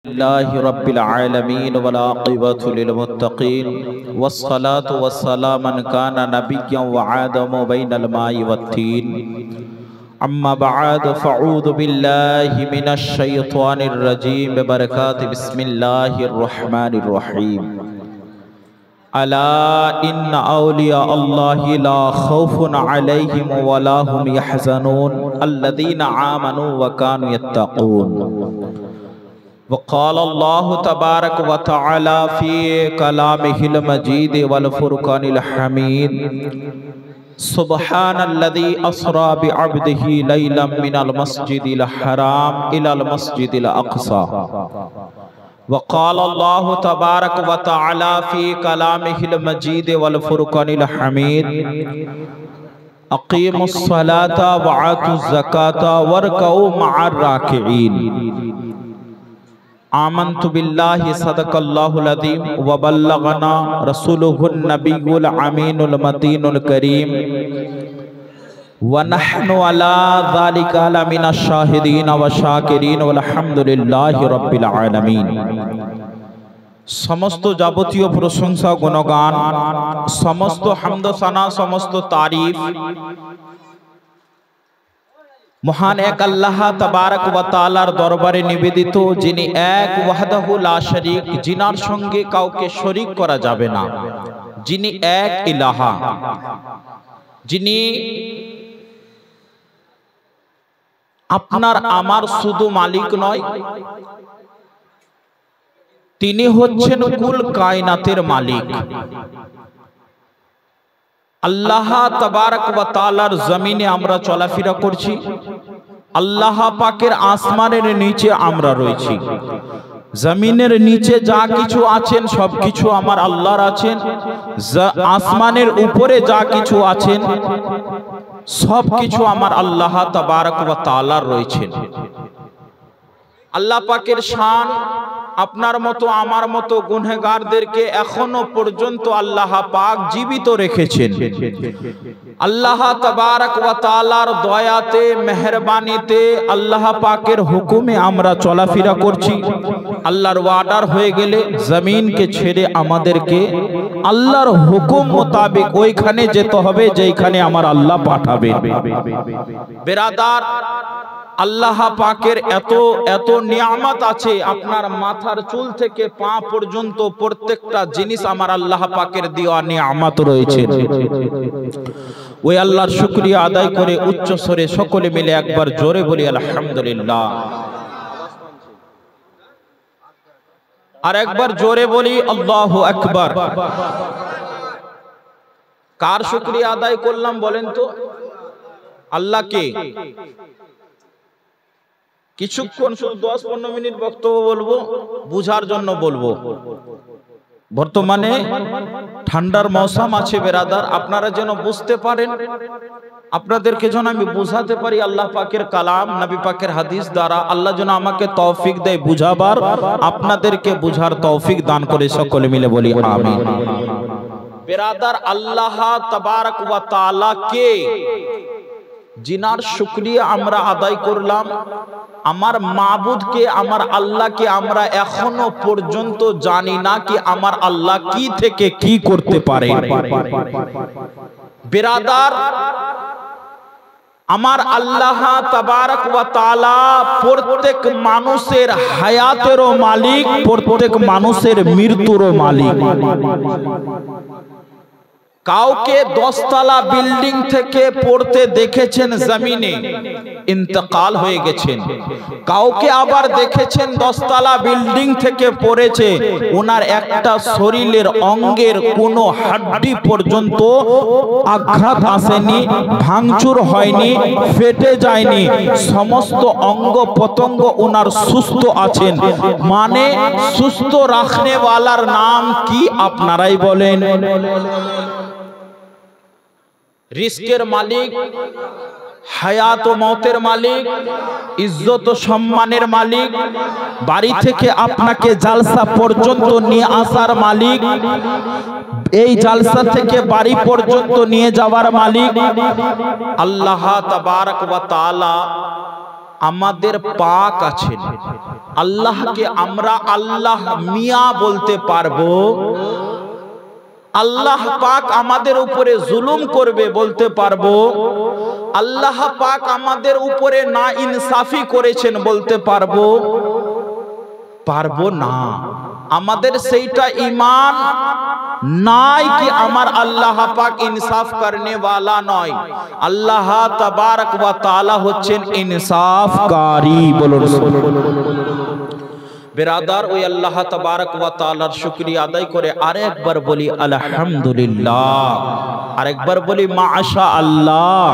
لله رب العالمين والعاقبة للمتقين والصلاة والسلام من كان نبيا وآدم بين الماء والطين أما بعد فأعوذ بالله من الشيطان الرجيم ببركات بسم الله الرحمن الرحيم ألا إن أولياء الله لا خوف عليهم ولا هم يحزنون الذين آمنوا وكانوا يتقون وقال الله تبارك وتعالى في كلامه المجيد والفرقان الحميد سبحان الذي أسرى بعبده ليلا من المسجد الحرام إلى المسجد الأقصى وقال الله تبارك وتعالى في كلامه المجيد والفرقان الحميد أقيموا الصلاة وآتوا الزكاة واركعوا مع الراكعين آمنت بالله صدق الله العظيم وبلغنا رسوله النبي الأمين المتين الكريم ونحن على ذلك لمن الشاهدين والشاكرين والحمد لله رب العالمين समस्त जाबतीय प्रशंसा गुणगान समस्त हामद साना समस्त तारीफ महान एक अल्लाह तबारक व ताआलार दरबारे निवेदित जिनि एक वहदाहु ला शरीक जिनार संगे काउके शरीक करा जाबे ना जिनि एक इलाहा जिनि आपनार आमार शुधु मालिक नय तिनि होच्छेन कुल कायनातेर मालिक अल्लाह तबारक व ताआलार जमीने आमरा चलाफेरा करछि अल्लाह पाकेर आसमानेर नीचे आमरा रयेछि जमीनेर नीचे जा किछु आछेन सब किछु आमार आल्लाहर आछेन आसमानेर उपरे जा किछु आछेन सब किछु आमार आल्लाह तबारक व ताआलार रयेछेन अल्लाह पाकेर शान আপনার মতো আমার মতো গুনাহগারদেরকে এখনো পর্যন্ত আল্লাহ পাক জীবিত রেখেছেন আল্লাহ তাবারক ওয়া তাআলার দয়াতে মেহেরবানিতে আল্লাহ পাকের হুকুমে আমরা চলাফেরা করছি আল্লাহর ওয়াদার হয়ে গেলে জমিনকে ছেড়ে আমাদেরকে আল্লাহর হুকুম মোতাবেক ওইখানে যেতে হবে যেখানে আমার আল্লাহ পাঠাবেন বেরাদার আল্লাহ পাকের এত এত নিয়ামত আছে আপনার মাথার চুল থেকে পা পর্যন্ত প্রত্যেকটা জিনিস আমার আল্লাহ পাকের দেওয়া নিয়ামত রয়েছে ওই আল্লাহর শুকরিয়া আদায় করে উচ্চ স্বরে সকলে মিলে একবার জোরে বলি আলহামদুলিল্লাহ আর একবার জোরে বলি আল্লাহু আকবার কার শুকরিয়া আদায় করলাম বলেন তো আল্লাহকে কিছুক্ষণ শুধু 10-15 মিনিট বক্তব্য বলবো বুঝার জন্য বলবো বর্তমানে ঠান্ডার মৌসুম আছে বেরাদার আপনারা যেন বুঝতে পারেন আপনাদেরকে যেন আমি বুঝাতে পারি আল্লাহ পাকের কালাম নবী পাকের হাদিস দ্বারা আল্লাহ যেন আমাকে তৌফিক দেয় বুঝাবার আপনাদেরকে বুঝার তৌফিক দান করে সকলে মিলে বলি আমিন বেরাদার আল্লাহ তাবারক ওয়া তাআলা কে जिनार शुक्रिया आमरा आदाय करलाम आमार माबुद के आमार आल्लाह के आमरा एखोनो पर्यन्त जानी ना कि आमार आल्लाह की थेके की करते पारे बिरादार आमार आल्लाह तबारक व ताआला प्रत्येक मानुषेर हायातेरो मालिक प्रत्येक मानुषेर मृत्युरो मालिक কাউকে 10 তলা বিল্ডিং থেকে পড়তে দেখেছেন জমিনে ইন্তেকাল হয়ে গেছেন কাউকে আবার দেখেছেন 10 তলা বিল্ডিং থেকে পড়েছে ওনার একটা শরীরের অঙ্গের কোনো হাড়ি পর্যন্ত আঘাত আসেনি ভাঙচুর হয়নি ফেটে যায়নি সমস্ত অঙ্গ পতঙ্গ ওনার সুস্থ আছেন মানে সুস্থ রাখনে ওয়ালার নাম কি আপনারাই বলেন रिस्केर मालिक হায়াত ও মওতের মালিক, ইজ্জত ও সম্মানের মালিক, বাড়ি থেকে আপনাকে জালসা পর্যন্ত নিয়ে আসার মালিক, এই জালসা থেকে বাড়ি পর্যন্ত নিয়ে যাওয়ার মালিক আল্লাহ তাবারক ওয়া তাআলা। আমাদের পাক আছেন। আল্লাহকে আমরা আল্লাহ মিয়া বলতে পারবো? আল্লাহ পাক আমাদের উপরে জুলুম করবে বলতে পারবো? আল্লাহ পাক আমাদের উপরে না ইনসাফি করেছেন বলতে পারবো? পারবো না। আমাদের সেইটা ঈমান নাই কি আমার আল্লাহ পাক ইনসাফ করনে ওয়ালা নয়। আল্লাহ তাবারক ওয়া তাআলা হচ্ছেন ইনসাফকারী। বলুন বিরাদার, ওই আল্লাহ তাবারক ওয়া তাআলার শুকরিয়া আদায় করে আরেকবার বলি আলহামদুলিল্লাহ, আরেকবার বলি মাশাআল্লাহ।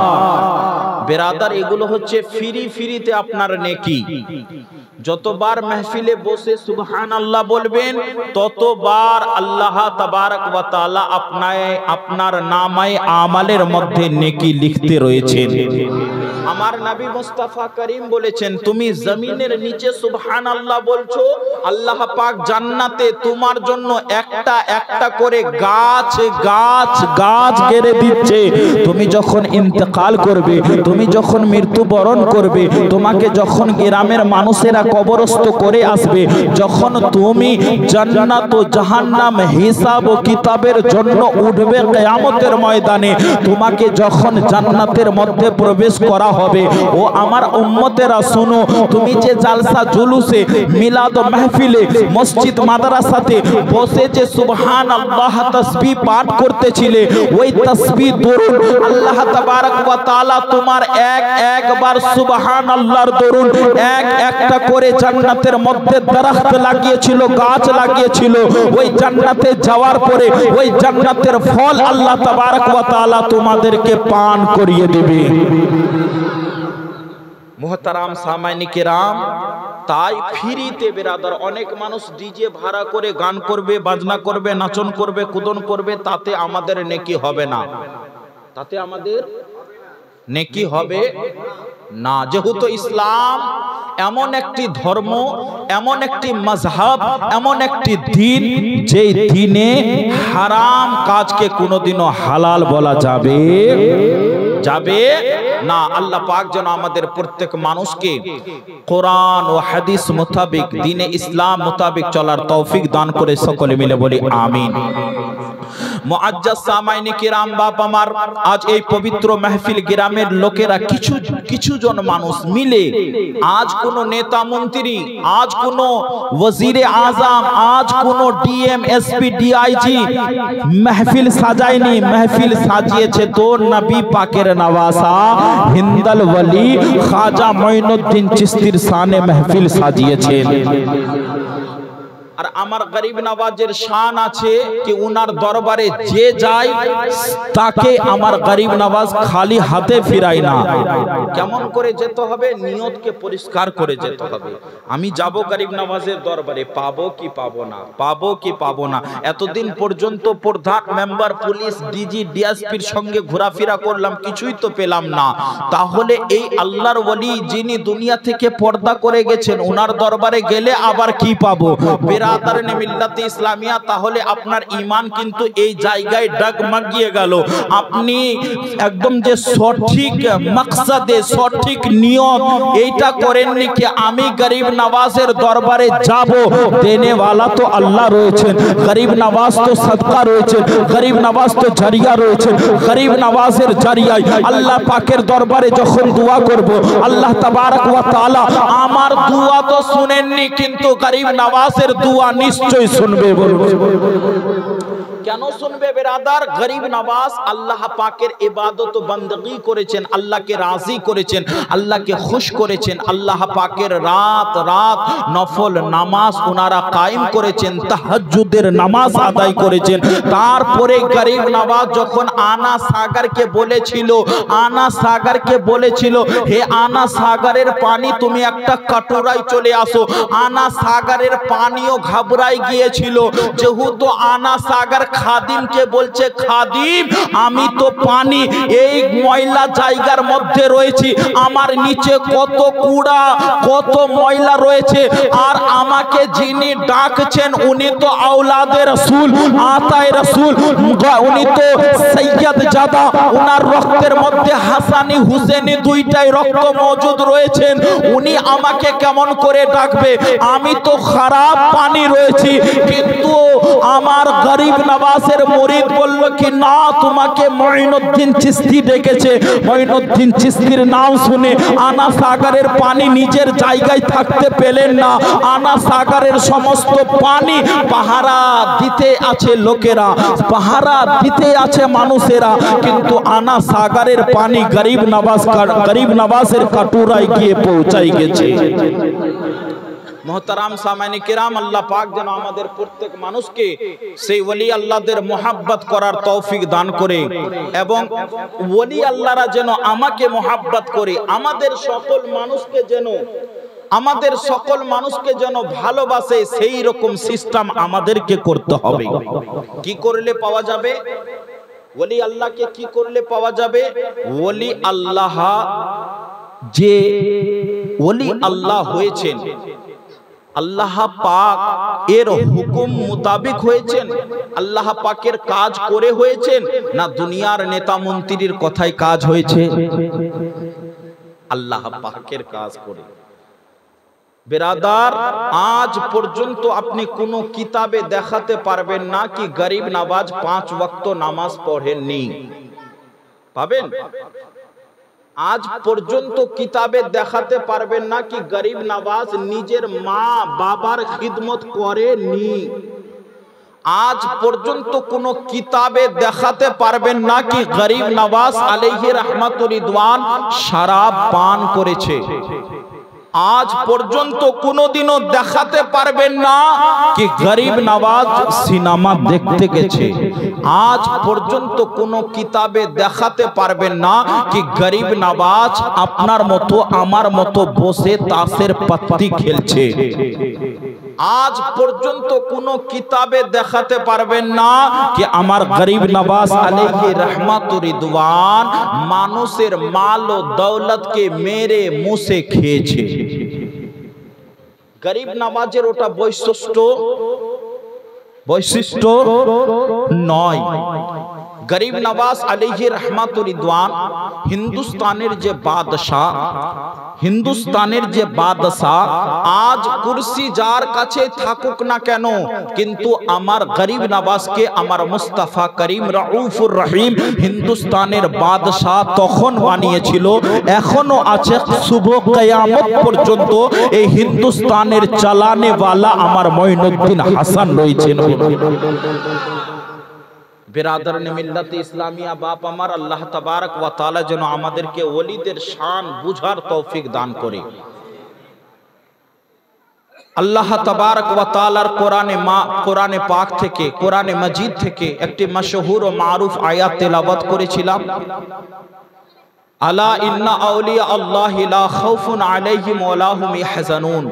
বিরাদার, এগুলো হচ্ছে ফ্রিতে আপনার নেকি। যতবার মাহফিলে বসে সুবহানাল্লাহ বলবেন, ততবার আল্লাহ তাবারক ওয়া তাআলা আপনার নামায়ে আমালের মধ্যে নেকি লিখতে রয়েছেন। আমার নবী মুস্তাফা করিম বলেছেন, তুমি জমিনের নিচে সুবহানাল্লাহ বলছো, আল্লাহ পাক জান্নাতে তোমার জন্য একটা একটা করে গাছ গাছ গাছ গেড়ে দিচ্ছে। তুমি যখন ইন্তেকাল করবে, তুমি যখন মৃত্যুবরণ করবে, তোমাকে যখন গ্রামের মানুষেরা কবরস্থ করে আসবে, যখন তুমি জান্নাত ও জাহান্নাম হিসাব ও কিতাবের জন্য উঠবে কিয়ামতের ময়দানে, তোমাকে যখন জান্নাতের মধ্যে প্রবেশ করা হবে, ও আমার উম্মতেরা শোনো, তুমি যে জালসা জুলুসে মিলাদ ও মাহফিলে মসজিদ মাদ্রাসাতে বসে যে সুবহানাল্লাহ তাসবিহ পাঠ করতেছিলে, ওই তাসবিহ দরুদ আল্লাহ তাবারক ওয়া তাআলা তোমার একবার সুবহানাল্লাহর দরুদ একটা করে জান্নাতের মধ্যে দরখত লাগিয়েছিল, গাছ লাগিয়েছিল। ওই জান্নাতে যাওয়ার পরে ওই জান্নাতের ফল আল্লাহ তাবারক ওয়া তাআলা তোমাদেরকে পান করিয়ে দিবে। মুহতারাম সামাইনি কিরাম, তাই ফ্রিতে বিরাদার অনেক মানুষ ডিজে ভাড়া করে গান করবে, বাজনা করবে, নাচন করবে, কুদন করবে, তাতে আমাদের নেকি হবে না। তাতে আমাদের নেকি হবে না। যেহেতু ইসলাম এমন একটি ধর্ম, এমন একটি মাযহাব, এমন একটি দিন, যে দিনে হারাম কাজকে কোনোদিনও হালাল বলা যাবে না। আল্লাহ পাক যেন আমাদের প্রত্যেক মানুষকে কোরআন ও হাদিস মোতাবেক, দ্বীনে ইসলাম মোতাবেক চলার তৌফিক দান করে। সকলে মিলে বলি আমিন। মুআজ্জাজ সামাইনি কিরাম, বাপ আমার, আজ এই পবিত্র মাহফিল গ্রামের লোকেরা কিছু জন মানুষ মিলে, আজ কোন নেতা মন্ত্রী, আজ কোন ওয়াজিরে আজম, আজ কোন ডিএম এসপি ডিআইজি মাহফিল সাজায়নি, মাহফিল সাজিয়েছে তো নবী পাকের নওয়াসা হিন্দল ওয়ালি খাজা মঈনুদ্দিন চিশতির শানে মাহফিল সাজিয়েছেন। আর আমার গরিব নওয়াজের শান আছে কি উনার দরবারে যে যায় তাকে আমার গরিব নওয়াজ খালি হাতে ফিরায় না। কেমন করে যেতে হবে? নিয়তকে পরিষ্কার করে যেতে হবে। আমি যাব গরিব নওয়াজের দরবারে, পাবো কি পাবো না, পাবো কি পাবো না। এতদিন পর্যন্ত প্রধান, মেম্বার, পুলিশ, ডিজি, ডিএসপির সঙ্গে ঘোরাফেরা করলাম, কিছুই তো পেলাম না। তাহলে এই আল্লাহর ওলি যিনি দুনিয়া থেকে পর্দা করে গেছেন, উনার দরবারে গেলে আবার কি পাবো? বিরাদারানে মিল্লাতে ইসলামিয়া, তাহলে আপনার ঈমান কিন্তু এই জায়গায় ডগমগিয়ে গেল। আপনি একদম যে সঠিক মাকসাদে, সঠিক নিয়ত এইটা করেননি কি আমি গরিব নওয়াজের দরবারে যাব, দেনে ওয়ালা তো আল্লাহ রয়েছেন, গরিব নওয়াজ তো সাদকা রয়েছে, গরিব নওয়াজ তো জারিয়া রয়েছে। গরিব নওয়াজের জারিয়ায় আল্লাহ পাকের দরবারে যখন দোয়া করব, আল্লাহ তাবারক ওয়া তাআলা আমার দোয়া তো শুনেননি, কিন্তু গরিব নওয়াজের দোয়া নিশ্চয় শুনবে। কেন শুনবে বেরাদার? গরিব নওয়াজ আল্লাহ পাকের ইবাদত ও বندگی করেছেন, আল্লাহকে রাজি করেছেন, আল্লাহকে খুশ করেছেন। আল্লাহ পাকের রাত রাত নফল নামাজ ওনারা কায়েম করেছেন, তাহাজ্জুদের নামাজ আদায় করেছেন। তারপরে গরিব নওয়াজ যখন আনা সাগরকে বলেছিল, হে আনা সাগরের পানি তুমি একটা কাটোরায় চলে আসো। আনা সাগরের পানিও ঘাবড়াই গিয়েছিল, যেহেতু আনা সাগর খাদিমকে বলছে, খাদিম আমি তো পানি এই ময়লা জায়গার মধ্যে রয়েছি, আমার নিচে কত কুড়া কত ময়লা রয়েছে, আর আমাকে যিনি ডাকছেন উনি তো আওলাদে রাসূল আতায়ে রাসূল, উনি তো সৈয়দ জাদা, উনার রক্তের মধ্যে হাসানি হুসেনি দুইটাই রক্ত মজুদ রয়েছেন, উনি আমাকে কেমন করে ডাকবে? আমি তো খারাপ পানি রয়েছি। কিন্তু আমার গরিব নওয়াজের মুরিদ বলল কি না, তোমাকে মঈনুদ্দিন চিশতি ডেকেছে। মঈনুদ্দিন চিশতির নাম শুনে আনা সাগরের পানি নিজের জায়গায় থাকতে পেলেন না। আনা সাগরের সমস্ত পানি পাহারা দিতে আছে লোকেরা, পাহারা দিতে আছে মানুষেরা, কিন্তু আনা সাগরের পানি গরিব নওয়াজের কাটুরায় গিয়ে পৌঁছাই গেছে। মোহতারাম সামাইনে কিরাম, আল্লাহ পাক যেন আমাদের প্রত্যেক মানুষকে সেই ওলি আল্লাহদের মোহাব্বত করার তৌফিক দান করে, এবং ওলি আল্লাহরা যেন আমাকে মোহাব্বত করে, আমাদের সকল মানুষকে যেন ভালোবাসে, সেই রকম সিস্টেম আমাদেরকে করতে হবে। কি করলে পাওয়া যাবে ওলি আল্লাহকে? কি করলে পাওয়া যাবে ওলি আল্লাহ? যে ওলি আল্লাহ হয়েছেন, আল্লাহ পাক এর হুকুম মোতাবেক হয়েছেন, আল্লাহ পাকের কাজ করে হয়েছেন, না দুনিয়ার নেতা মন্ত্রীর কথায় কাজ হয়েছে? আল্লাহ পাকের কাজ করে। বেরাদার, আজ পর্যন্ত আপনি কোনো কিতাবে দেখাতে পারবেন না কি গরিব নওয়াজ 5 ওয়াক্ত নামাজ পড়েননি? পাবেন? আজ পর্যন্ত কিতাবে দেখাতে পারবেন না কি গরিব নওয়াজ নিজের মা বাবার খিদমত করেনি? আজ পর্যন্ত কোন কিতাবে দেখাতে পারবেন না কি গরিব নওয়াজ আলাইহি রহমাতুর রিদওয়ান শরাব পান করেছে? আজ পর্যন্ত কোনোদিনও দেখাতে পারবেন না কি গরিব নওয়াজ সিনেমা দেখতে গেছে? আজ পর্যন্ত কোনো কিতাবে দেখাতে পারবেন না কি গরিব নওয়াজ আপনার মতো আমার মতো বসে তাসের পাত্তি খেলছে? আজ পর্যন্ত কোনো কিতাবে দেখাতে পারবেন না কি আমার গরিব নওয়াজ আলাইহি রহমাতুর রিদওয়ান মানুষের মাল ও দৌলতকে মেরে মুছে খেয়েছে। গরিব নওয়াজের ওটা বৈশিষ্ট্য নয়। গরিব নওয়াজ আলাইহি রহমাতুর রিদওয়ান হিন্দুস্তানের যে বাদশা আজ কুরসি যার কাছে থাকুক না কেন, কিন্তু আমার গরিব নওয়াজকে আমার মুস্তাফা করিম রউফুর রহিম হিন্দুস্তানের বাদশা তখন বানিয়েছিল, এখনো আছে, শুভ কিয়ামত পর্যন্ত এই হিন্দুস্তানের চালানে ওয়ালা আমার মঈনুদ্দিন হাসান রয়েছেন। बिरादरान मिल्लत इस्लामिया बाप আমার আল্লাহ তাবারক ওয়া তাআলা যেন আমাদেরকে ওলিদের শান বুঝার তৌফিক দান করে। আল্লাহ তাবারক ওয়া তাআলার কোরআনে পাক থেকে, কোরআনে মাজিদ থেকে একটি মশহুর ও মারুফ আয়াত তেলাওয়াত করেছিলাম। আলা ইন্না আউলিয়া আল্লাহি লা খাউফুন আলাইহিম ওয়া লা হুম ইয়াহজানুন,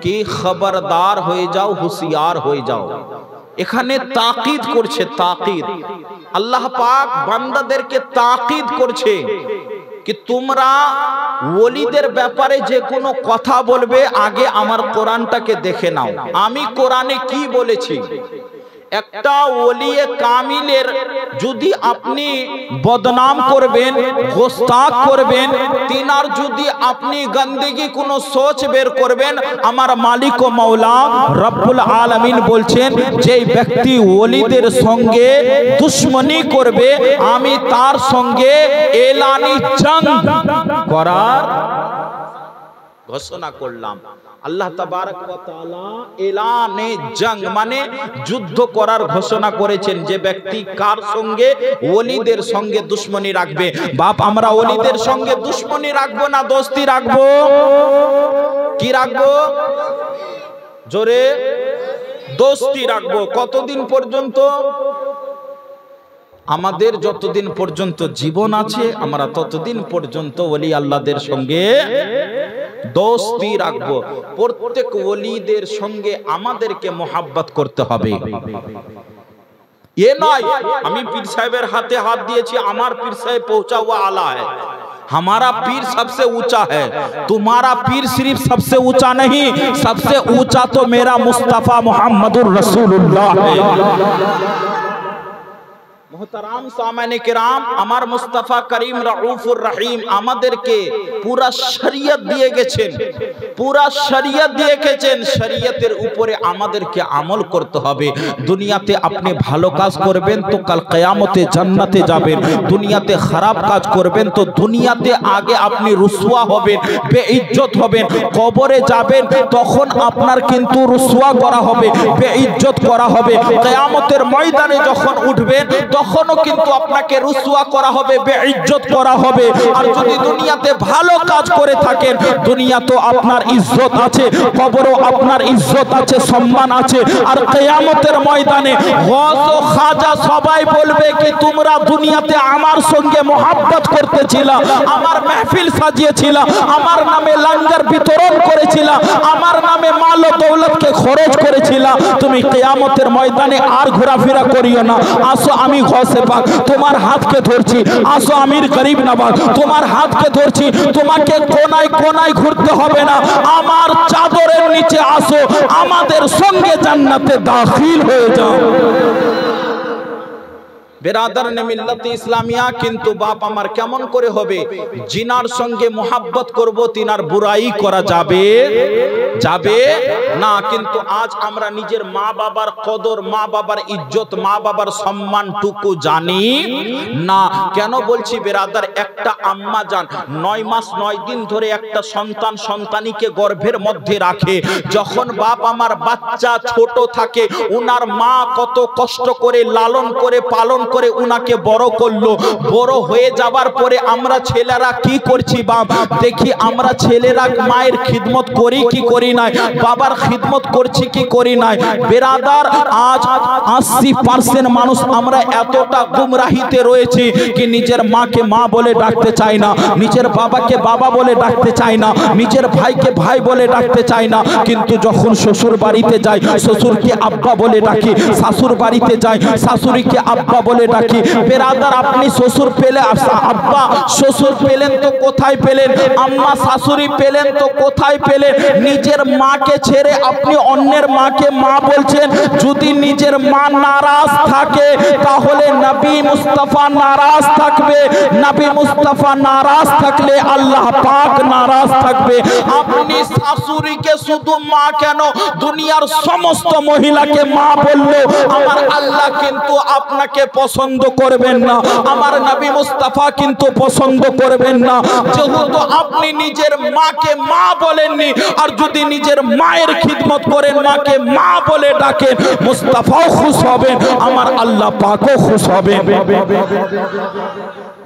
কি খবরদার হয়ে যাও, হুঁশিয়ার হয়ে যাও। এখানে তাকিদ করছে, তাকিদ আল্লাহ পাক বান্দাদেরকে তাকিদ করছে कि তোমরা ওলিদের ব্যাপারে যে কোনো কথা বলবে আগে আমার কোরআনটাকে দেখে নাও। আমি কোরআনে কি বলেছি? একটা ওলিয়ে কামিলের যদি আপনি বদনাম করবেন, গোস্তাখ করবেন, তিনার যদি আপনি গন্দেগি কোনো সোচ বের করবেন, আমার মালিক ও মাওলা রব্বুল আলামিন বলছেন যে ব্যক্তি ওলিদের সঙ্গে দুশমনি করবে আমি তার সঙ্গে এলানি জং করার ঘোষণা করলাম। আল্লাহ তাবারক ওয়া তাআলা এলানে জং মানে যুদ্ধ করার ঘোষণা করেছেন। যে ব্যক্তি কার সঙ্গে? ওলিদের সঙ্গে দুশমনি রাখবে। বাপ আমরা ওলিদের সঙ্গে দুশমনি রাখবো না দোস্তি রাখবো? কি রাখবো? জোরে দোস্তি রাখবো। কতদিন পর্যন্ত? আমাদের যতদিন পর্যন্ত জীবন আছে আমরা ততদিন পর্যন্ত ওলি আল্লাহদের সঙ্গে দোস্তি রাখবো। প্রত্যেক ওলিদের সঙ্গে আমাদেরকে মোহাব্বত করতে হবে। ये नहीं हमें पीर साहेबर हाथे हाथ दिए हमार पीर साहेब पहुंचा हुआ आला है, हमारा पीर सबसे ऊंचा है, तुम्हारा पीर सिर्फ सबसे ऊंचा नहीं, सबसे ऊंचा तो मेरा मुस्तफा मुहम्मदुर रसूलुल्लाह है। मोहतराम सामने किराम, আমার মুস্তাফা করিম রউফুর রহিম আমাদেরকে পুরা শরীয়ত দিয়ে গেছেন, পুরা শরীয়ত দিয়ে গেছেন। শরীয়তের উপরে আমাদেরকে আমল করতে হবে। দুনিয়াতে আপনি ভালো কাজ করবেন তো কাল কিয়ামতে জান্নাতে যাবেন, দুনিয়াতে খারাপ কাজ করবেন তো দুনিয়াতে আগে আপনি রুসওয়া হবেন, বেইজ্জত হবেন। কবরে যাবেন তখন আপনার কিন্তু রুসওয়া করা হবে, বেইজ্জত করা হবে। কিয়ামতের ময়দানে যখন উঠবেন তখনও কিন্তু আপনাকে রুসওয়া করা হবে, বেইজ্জত করা হবে। আর যদি দুনিয়াতে ভালো কাজ করে থাকেন, দুনিয়া তো আপনার ইজ্জত আছে, কবরও আপনার ইজ্জত আছে, সম্মান আছে। আর কিয়ামতের ময়দানে গৌস ও খাজা সবাই বলবে কি তোমরা দুনিয়াতে আমার সঙ্গে মোহাব্বত করতেছিলা, আমার মাহফিল সাজিয়েছিলা, আমার নামে লঙ্গর বিতরণ করেছিলা, আমার নামে মাল ও দৌলতকে খরচ করেছিলা, তুমি কিয়ামতের ময়দানে আর ঘোরাফেরা করিও না। আসো আমি গৌসে পাক তোমার হাতকে ধরছি, আসো আমির গরিব নওয়াজ তোমার হাতকে ধরছি, তোমাকে কোনায় কোনায় ঘুরতে হবে না, আমার চাদরের নিচে আসো, আমাদের সঙ্গে জান্নাতে দাখিল হয়ে যাও। বেরাদার নে মিল্লাত ইসলামিয়া, কিন্তু বাপ আমার কেমন করে হবে? জিনার সঙ্গে মোহাব্বত করব, তিনার বুরাই করা যাবে যাবে না। কিন্তু আজ আমরা নিজের মা বাবার কদর, মা বাবার ইজ্জত, মা বাবার সম্মানটুকু জানি না। কেন বলছি বেরাদার, একটা আম্মা জান 9 মাস 9 দিন ধরে একটা সন্তান সন্তানীকে গর্ভের মধ্যে রাখে। যখন বাপ আমার বাচ্চা ছোট থাকে, উনার মা কত কষ্ট করে লালন করে পালন করে উনাকে বড় করলো। বড় হয়ে যাবার পরে আমরা ছেলেরা কি করছি বাপ? দেখি আমরা ছেলেরা মায়ের খিদমত করি কি করি নাই, বাবার খিদমত করছি কি করি নাই। বেরাদার আজ 80% মানুষ আমরা এতটা গুমরাহিতে রয়েছি কি নিজের মাকে মা বলে ডাকতে চাই না, নিজের বাবাকে বাবা বলে ডাকতে চাই না, নিজের ভাইকে ভাই বলে ডাকতে চাই না। কিন্তু যখন শ্বশুর বাড়িতে যাই শ্বশুরকে আব্বা বলে ডাকি, শাশুর বাড়িতে যাই শাশুড়িকে আব্বা বলে ডাকি। বেরাদার আপনি শ্বশুর পেলে আব্বা শ্বশুর পেলেন তো কোথায় পেলেন? আম্মা শাশুড়ি পেলেন তো কোথায় পেলেন? নিজের মাকে ছেড়ে আপনি অন্যের মাকে মা বলছেন। যদি নিজের মা নারাজ থাকে তাহলে নবী মুস্তাফা নারাজ থাকবে, নবী মুস্তাফা নারাজ থাকলে আল্লাহ পাক নারাজ থাকবে। আপনি শাশুড়িকে শুধু মা কেন, দুনিয়ার সমস্ত মহিলাকে মা বললো আমার আল্লাহ কিন্তু আপনাকে পছন্দ করবেন না, আমার নবী মুস্তাফা কিন্তু পছন্দ করবেন না। যেহেতু আপনি নিজের মাকে মা বলেননি, আর যদি নিজের মায়ের খিদমত করেন, মাকে মা বলে ডাকেন, মুস্তাফাও খুশ হবেন, আমার আল্লাহ পাকও খুশ হবেন।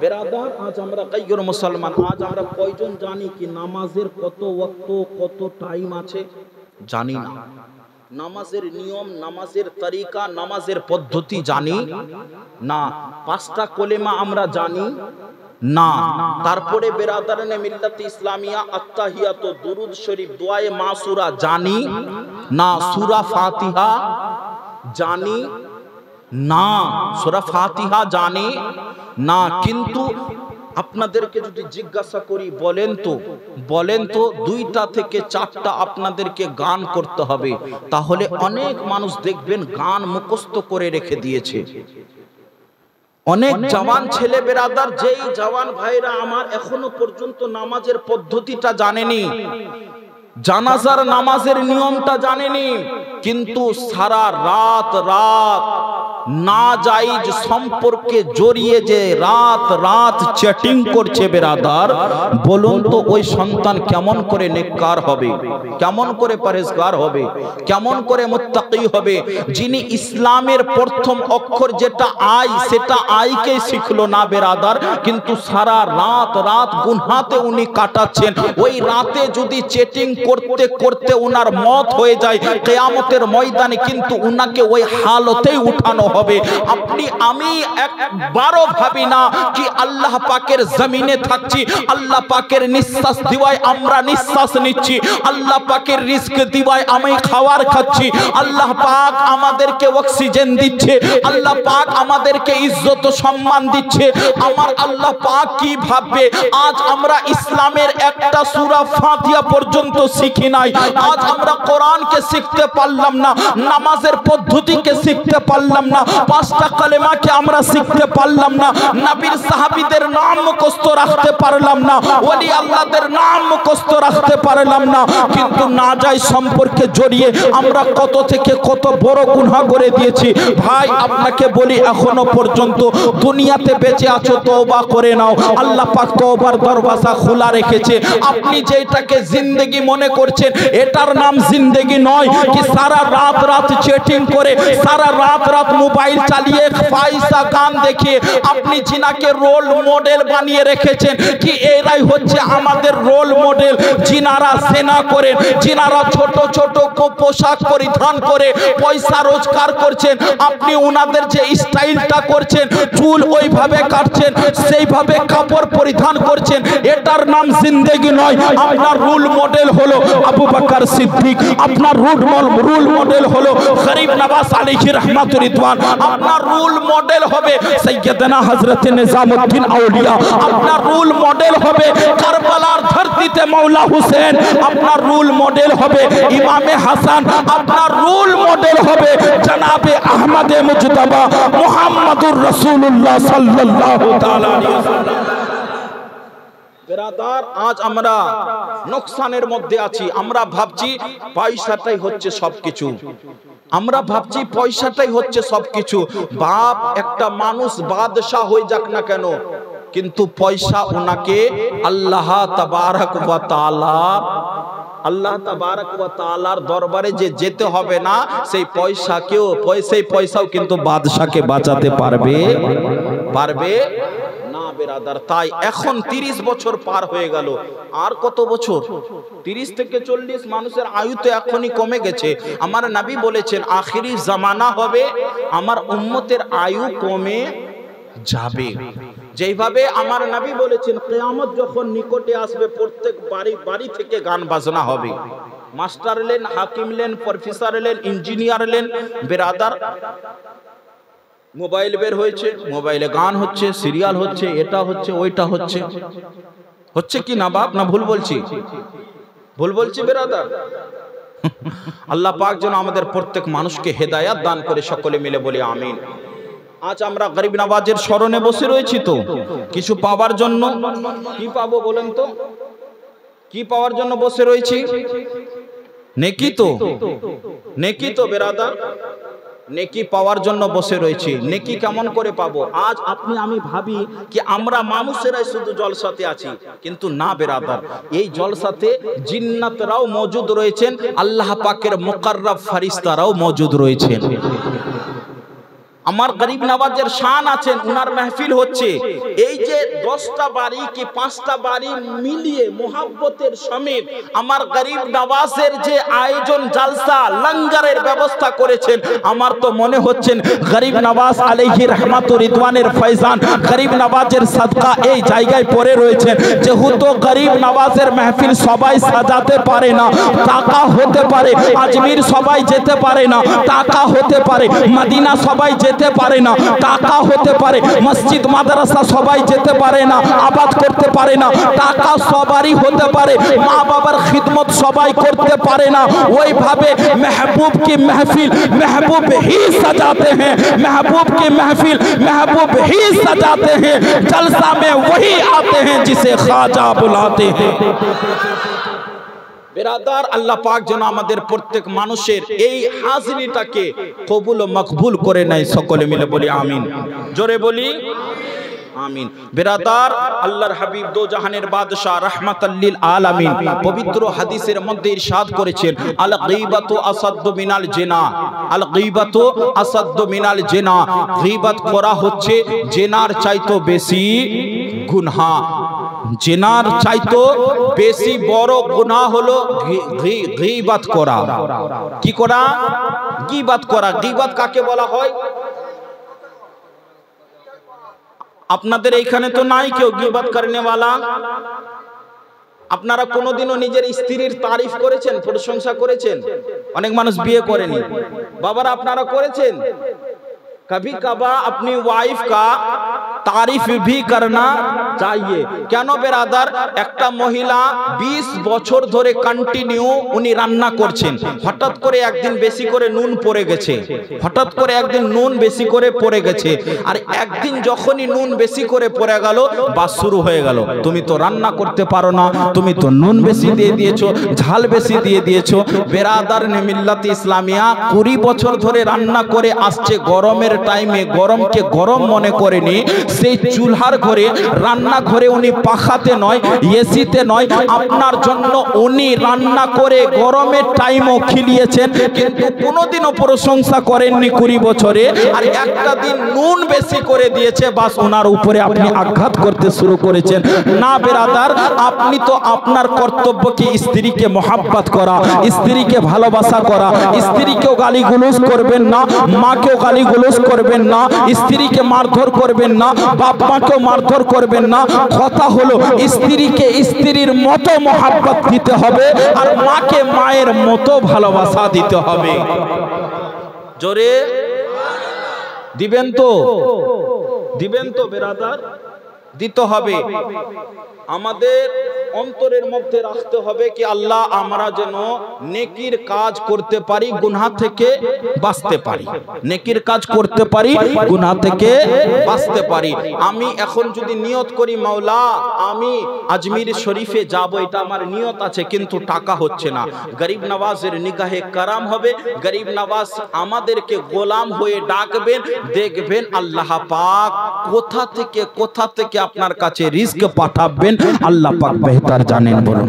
বেরাদার আজ আমরা গায়র মুসলমান, আজ আমরা কয়জন জানি কি নামাজের কত ওয়াক্ত কত টাইম আছে? জানি না। নামাজের নিয়ম, নামাজের তরিকা, নামাজের পদ্ধতি জানি না। 5টা কলেমা আমরা জানি না। তারপরে বেরাদারানে মিল্লাত ইসলামিয়া আত্তাহিয়াত, দুরুদ শরীফ, দোয়ায়ে মাসুরা জানি না। সূরা ফাতিহা জানি না, সূরা ফাতিহা জানি না। কিন্তু আপনাদেরকে যদি জিজ্ঞাসা করি বলেন তো 2টা থেকে 4টা আপনাদেরকে গান করতে হবে, তাহলে অনেক মানুষ দেখবেন গান মুখস্থ করে রেখে দিয়েছে। অনেক জওয়ান ছেলে বেরাদার, যেই জওয়ান ভাইরা আমার এখনো পর্যন্ত নামাজের পদ্ধতিটা জানেনি, জানাজার নামাজের নিয়মটা জানেনি, কিন্তু সারা রাত নাজায়েজ সম্পর্কে জড়িয়ে যে রাত চ্যাটিং করছে বেরাদার, বলুন তো ওই সন্তান কেমন করে নেককার হবে, কেমন করে পরহেজগার হবে, কেমন করে মুত্তাকি হবে? যিনি ইসলামের প্রথম অক্ষর যেটা আই, সেটা আইকে শিখলো না বেরাদার, কিন্তু সারা রাত গুনহাতে উনি কাটাচ্ছেন। ওই রাতে যদি চ্যাটিং করতে করতে উনার মত হয়ে যায়, কিয়ামতের ময়দানে কিন্তু উনাকে ওই হালতেই উঠানো হবে। আপনি আমি একবারও ভাবি না কি আল্লাহ পাকের জমিনে থাকছি, আল্লাহ পাকের নিঃশ্বাস দিওয়ায় আমরা নিঃশ্বাস নিচ্ছি, আল্লাহ পাকের রিস্ক দিওয়ায় আমি খাবার খাচ্ছি, আল্লাহ পাক আমাদেরকে অক্সিজেন দিচ্ছে, আল্লাহ পাক আমাদেরকে ইজ্জত সম্মান দিচ্ছে। আমার আল্লাহ পাক কি ভাববে? আজ আমরা ইসলামের একটা সূরা ফাতিহা পর্যন্ত শিখি নাই, আজ আমরা কোরআনকে শিখতে পারলাম না, নামাজের পদ্ধতিকে শিখতে পারলাম না, পাঁচটা কালেমাকে আমরা শিখতে পারলাম না, নবীর সাহাবীদের নাম মুখস্থ রাখতে পারলাম না, ওলি আল্লাহদের নাম মুখস্থ রাখতে পারলাম না। কিন্তু না যাই সম্পর্কে জড়িয়ে আমরা কত থেকে কত বড় গুনাহ করে দিয়েছি। ভাই আপনাকে বলি, এখনো পর্যন্ত দুনিয়াতে বেঁচে আছো, তওবা করে নাও। আল্লাহ পাক তওবার দরওয়াজা খোলা রেখেছে। আপনি যেটাকে জিন্দেগি মনে করছেন এটার নাম জিন্দেগি নয়। কি সারা রাত রাত চ্যাটিং করে, সারা রাত রাত মোবাইল চালিয়ে, পয়সা গান দেখে আপনি জিনাকে রোল মডেল বানিয়ে রেখেছেন। কি এরাই হচ্ছে আমাদের রোল মডেল? জিনারা সেনা করেন, জিনারা ছোট ছোট পোশাক পরিধান করে পয়সা রোজগার করছেন, আপনি ওনাদের যে স্টাইলটা করছেন, চুল ওইভাবে কাটছেন, সেইভাবে কাপড় পরিধান করছেন, এটার নাম জিন্দেগি নয়। আপনার রোল মডেল হলো আবু বকর সিদ্দিক, আপনার রোল মডেল হলো গরিব নওয়াজ আলাইহি রহমাতুর রিদওয়ান, আপনার রোল মডেল হবে সৈয়দনা হযরত নিজামউদ্দিন আউলিয়া, আপনার রোল মডেল হবে কারবালার ধরতিতে মাওলা হুসেন, আপনার রোল মডেল হবে ইমামে হাসান, আপনার রোল মডেল হবে জনাবে আহমদে মুজতবা মুহাম্মদুর রাসূলুল্লাহ সাল্লাল্লাহু তাআলা আলাইহি ওয়াসাল্লাম। বেরাদার, আজ আমরা নোকসানের মধ্যে আছি। আমরা ভাবছি পয়সাটাই হচ্ছে সবকিছু, আমরা ভাবছি পয়সাটাই হচ্ছে সবকিছু। বাপ একটা মানুষ বাদশাহ হয়ে যাক না কেন, কিন্তু পয়সা ওনাকে আল্লাহ তাবারক ওয়া তাআলা, আল্লাহ তাবারক ওয়া তাআলার দরবারে যে যেতে হবে না, সেই পয়সাও কিন্তু বাদশাকে বাঁচাতে পারবে না বেরাদার। তাই এখন 30 বছর পার হয়ে গেল, আর কত বছর? 30 থেকে 40। মানুষের আয়ু তো এখনই কমে গেছে। আমার নবী বলেছেন আখিরি জামানা হবে, আমার উম্মতের আয়ু কমে যাবে। যেইভাবে আমার নবী বলেছেন কিয়ামত যখন নিকটে আসবে, প্রত্যেক বাড়ি থেকে গান বাজনা হবে। মাস্টার এলেন, হাকিম এলেন, প্রফেসর এলেন, ইঞ্জিনিয়ার এলেন। বেরাদার, মোবাইল বের হয়েছে, মোবাইলে গান হচ্ছে, সিরিয়াল হচ্ছে, এটা হচ্ছে, ওইটা হচ্ছে। হচ্ছে কি না বাপ? না ভুল বলছি? ভুল বলছি বেরাদার? আল্লাহ পাক যেন আমাদের প্রত্যেক মানুষকে হেদায়াত দান করে, সকলে মিলে বলি আমিন। আজ আমরা গরিব নওয়াজের স্মরণে বসে রয়েছি তো কিছু পাওয়ার জন্য। কি পাবো বলেন তো? কি পাওয়ার জন্য বসে রয়েছি? নেকি তো, নেকি তো বেরাদার, নেকি পাওয়ার জন্য বসে রয়েছি। নেকি কেমন করে পাবো? আজ আপনি আমি ভাবি কি আমরা মানুষেরাই শুধু জলসাতে আছি, কিন্তু না বেরাদার, এই জলসাতে জিন্নাতরাও মজুদ রয়েছেন, আল্লাহ পাকের মুকাররব ফেরেশতারাও মজুদ রয়েছেন। আমার গরিব নওয়াজের শান আছেন, উনার মাহফিল হচ্ছে। এই যে 10টা বাড়ি কি 5টা বাড়ি মিলিয়ে মোহাব্বতের সমেত আমার গরিব নওয়াজের যে আয়োজন জালসা লঙ্গরের ব্যবস্থা করেছেন, আমার তো মনে হচ্ছেন গরিব নওয়াজ আলাইহি রহমাতুর রিদওয়ানের ফয়জান, গরিব নওয়াজের সাদকা এই জায়গায় পড়ে রয়েছেন। যেহেতু গরিব নওয়াজের মাহফিল সবাই সাজাতে পারে না, টাকা হতে পারে, আজমির সবাই যেতে পারে না, টাকা হতে পারে, মদিনা সবাই যেতে পারে না, টাকা হতে পারে, মসজিদ মাদ্রাসা সবাই যেতে পারে না, আবাদ করতে পারে না, টাকা সবারই হতে পারে, মা বাবার খিদমত সবাই করতে পারে না। ওইভাবে महबूब की महफिल महबूब ही सजाते हैं, महबूब की महफिल महबूब ही सजाते हैं, जलसा में वही आते हैं जिसे ख्वाजा बुलाते हैं। বেরাদার, আল্লাহ পাক যেন আমাদের প্রত্যেক মানুষের এই হাজিরিটাকে কবুল ও মকবুল করে নেয়, সকলে মিলে বলি আমিন। জোরে বলি আমিন। বেরাদার, আল্লাহর হাবিব দো জাহানের বাদশা রাহমাতাল লিল আলামিন পবিত্র হাদিসের মধ্যে ইরশাদ করেছেন আল গীবাতু আসাদ্দু মিনাল জিনা, আল গীবাতু আসাদ্দু মিনাল জিনা, গীবত করা হচ্ছে জিনার চাইতো বেশি গুনাহ। জিনার চাইতো বেশি বড় গুনাহ হলো গীবত করা। কি করা? গীবত করা। গীবত কাকে বলা হয়? আপনাদের এইখানে তো নাই কেউ গীবত করনেওয়ালা। আপনারা কোনোদিনও নিজের স্ত্রীর তারিফ করেছেন, প্রশংসা করেছেন? অনেক মানুষ বিয়ে করেনি, বাবারা আপনারা করেছেন? कभी कभार अपनी वाइफ का तारीफ भी करना चाहिए। কেন বেরাদার, একটা মহিলা 20 বছর ধরে কন্টিনিউ উনি রান্না করছেন, হঠাৎ করে একদিন বেশি করে নুন পড়ে গেছে, হঠাৎ করে একদিন নুন বেশি করে পড়ে গেছে, আর একদিন যখনই নুন বেশি করে পড়ে গেল বাস শুরু হয়ে গেল, তুমি তো রান্না করতে পারো না, তুমি তো নুন বেশি দিয়ে দিয়েছো, ঝাল বেশি দিয়ে দিয়েছো। বেরাদার নে মিল্লাত ইসলামিয়া 20 বছর ধরে রান্না করে আসছে, গরমের টাইমে গরমকে গরম মনে করেনি, সেই চুলহার ঘরে রান্না ঘরে উনি পাখাতে নয়, এসিতে নয়, আপনার জন্য উনি রান্না করে গরমের টাইমও খিলিয়েছেন, কিন্তু কোনোদিনও প্রশংসা করেননি 20 বছরে। আর একটা দিন নুন বেশি করে দিয়েছে, বাস ওনার উপরে আপনি আঘাত করতে শুরু করেছেন। না বেরাদার, আপনি তো আপনার কর্তব্য কি স্ত্রীকে মহাব্বত করা, স্ত্রীকে ভালোবাসা করা, স্ত্রীকেও গালিগুলোজ করবেন না, মাকেও গালিগুলোজ করবেন না, স্ত্রীকে মারধর করবেন না, বাপ মাকেও মারধর করবেন না। কথা হলো স্ত্রীকে স্ত্রীর মতো মহাব্বত দিতে হবে, আর মাকে মায়ের মতো ভালোবাসা দিতে হবে। জোরে দিবেন তো? দিবেন তো বেরাদার? দিতে হবে। আমাদের অন্তরের মধ্যে রাখতে হবে কি আল্লাহ আমরা যেন নেকির কাজ করতে পারি, গুনাহ থেকে বাঁচতে পারি, নেকির কাজ করতে পারি, গুনাহ থেকে বাঁচতে পারি। আমি এখন যদি নিয়ত করি মাওলা আমি আজমির শরীফে যাব, এটা আমার নিয়ত আছে, কিন্তু টাকা হচ্ছে না, গরিব নওয়াজের নিগাহে কারাম হবে, গরিব নওয়াজ আমাদেরকে গোলাম হয়ে ডাকবেন, দেখবেন আল্লাহ পাক কোথা থেকে আপনার কাছে রিজক পাঠাবেন আল্লাহ পাক বেহতার জানেন। বলুন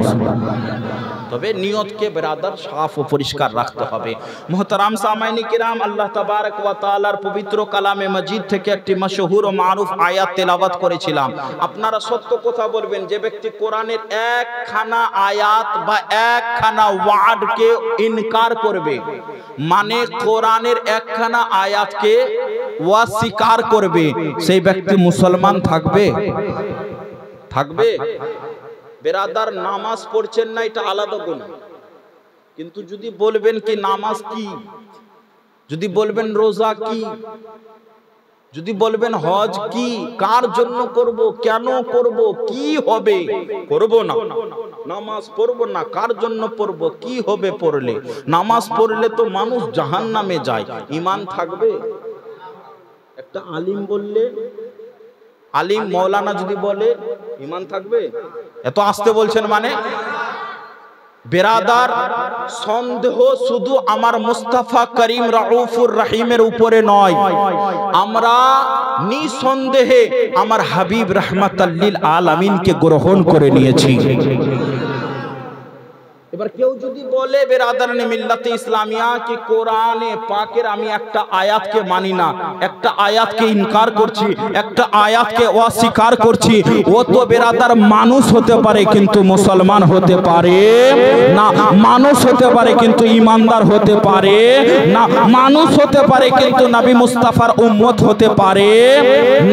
তবে নিয়তকে বেরাদার সাফ ও পরিষ্কার রাখতে হবে। মুহতারাম সামাইনি কিরাম, আল্লাহ তাবারক ওয়া তাআলার পবিত্র কালামে মাজিদ থেকে একটি মাশহুর ও মারুফ আয়াত তেলাওয়াত করেছিলাম। আপনারা সত্য কথা বলবেন, যে ব্যক্তি কোরআনের একখানা আয়াত বা একখানা ওয়ার্ডকে ইনকার করবে, মানে কোরআনের একখানা আয়াতকে অস্বীকার করবে, সেই ব্যক্তি মুসলমান থাকবে? থাকবে? বেরাদার নামাজ পড়ছেন না এটা আলাদা গুনাহ, কিন্তু যদি বলবেন কি নামাজ কি, যদি বলবেন রোজা কি, যদি বলবেন হজ কি, কার জন্য করব, কেন করব, কি হবে, করব না, নামাজ পড়ব না, কার জন্য পড়ব, কি হবে পড়লে, নামাজ পড়লে তো মানুষ জাহান্নামে যায়, ঈমান থাকবে? একটা আলিম বললে, আলিম মৌলানা যদি বলে ঈমান থাকবে? এত আসতে বলছেন মানে? বেরাদার সন্দেহ শুধু আমার মুস্তাফা করিম রাউফুর রহিমের উপরে নয়, আমরা নিঃসন্দেহে আমার হাবিব রাহমাতাল লিল আলামিনকে গ্রহণ করে নিয়েছি। এবার কেউ যদি বলে বেরাদারানে মিল্লাতে ইসলামিয়া কি কোরআনে পাকের আমি একটা আয়াতকে মানি না, একটা আয়াতকে ইনকার করছি, একটা আয়াতকে অস্বীকার করছি, ও তো বেরাদার মানুষ হতে পারে কিন্তু মুসলমান হতে পারে না, মানুষ হতে পারে কিন্তু ইমানদার হতে পারে না, মানুষ হতে পারে কিন্তু নবী মুস্তাফার উম্মত হতে পারে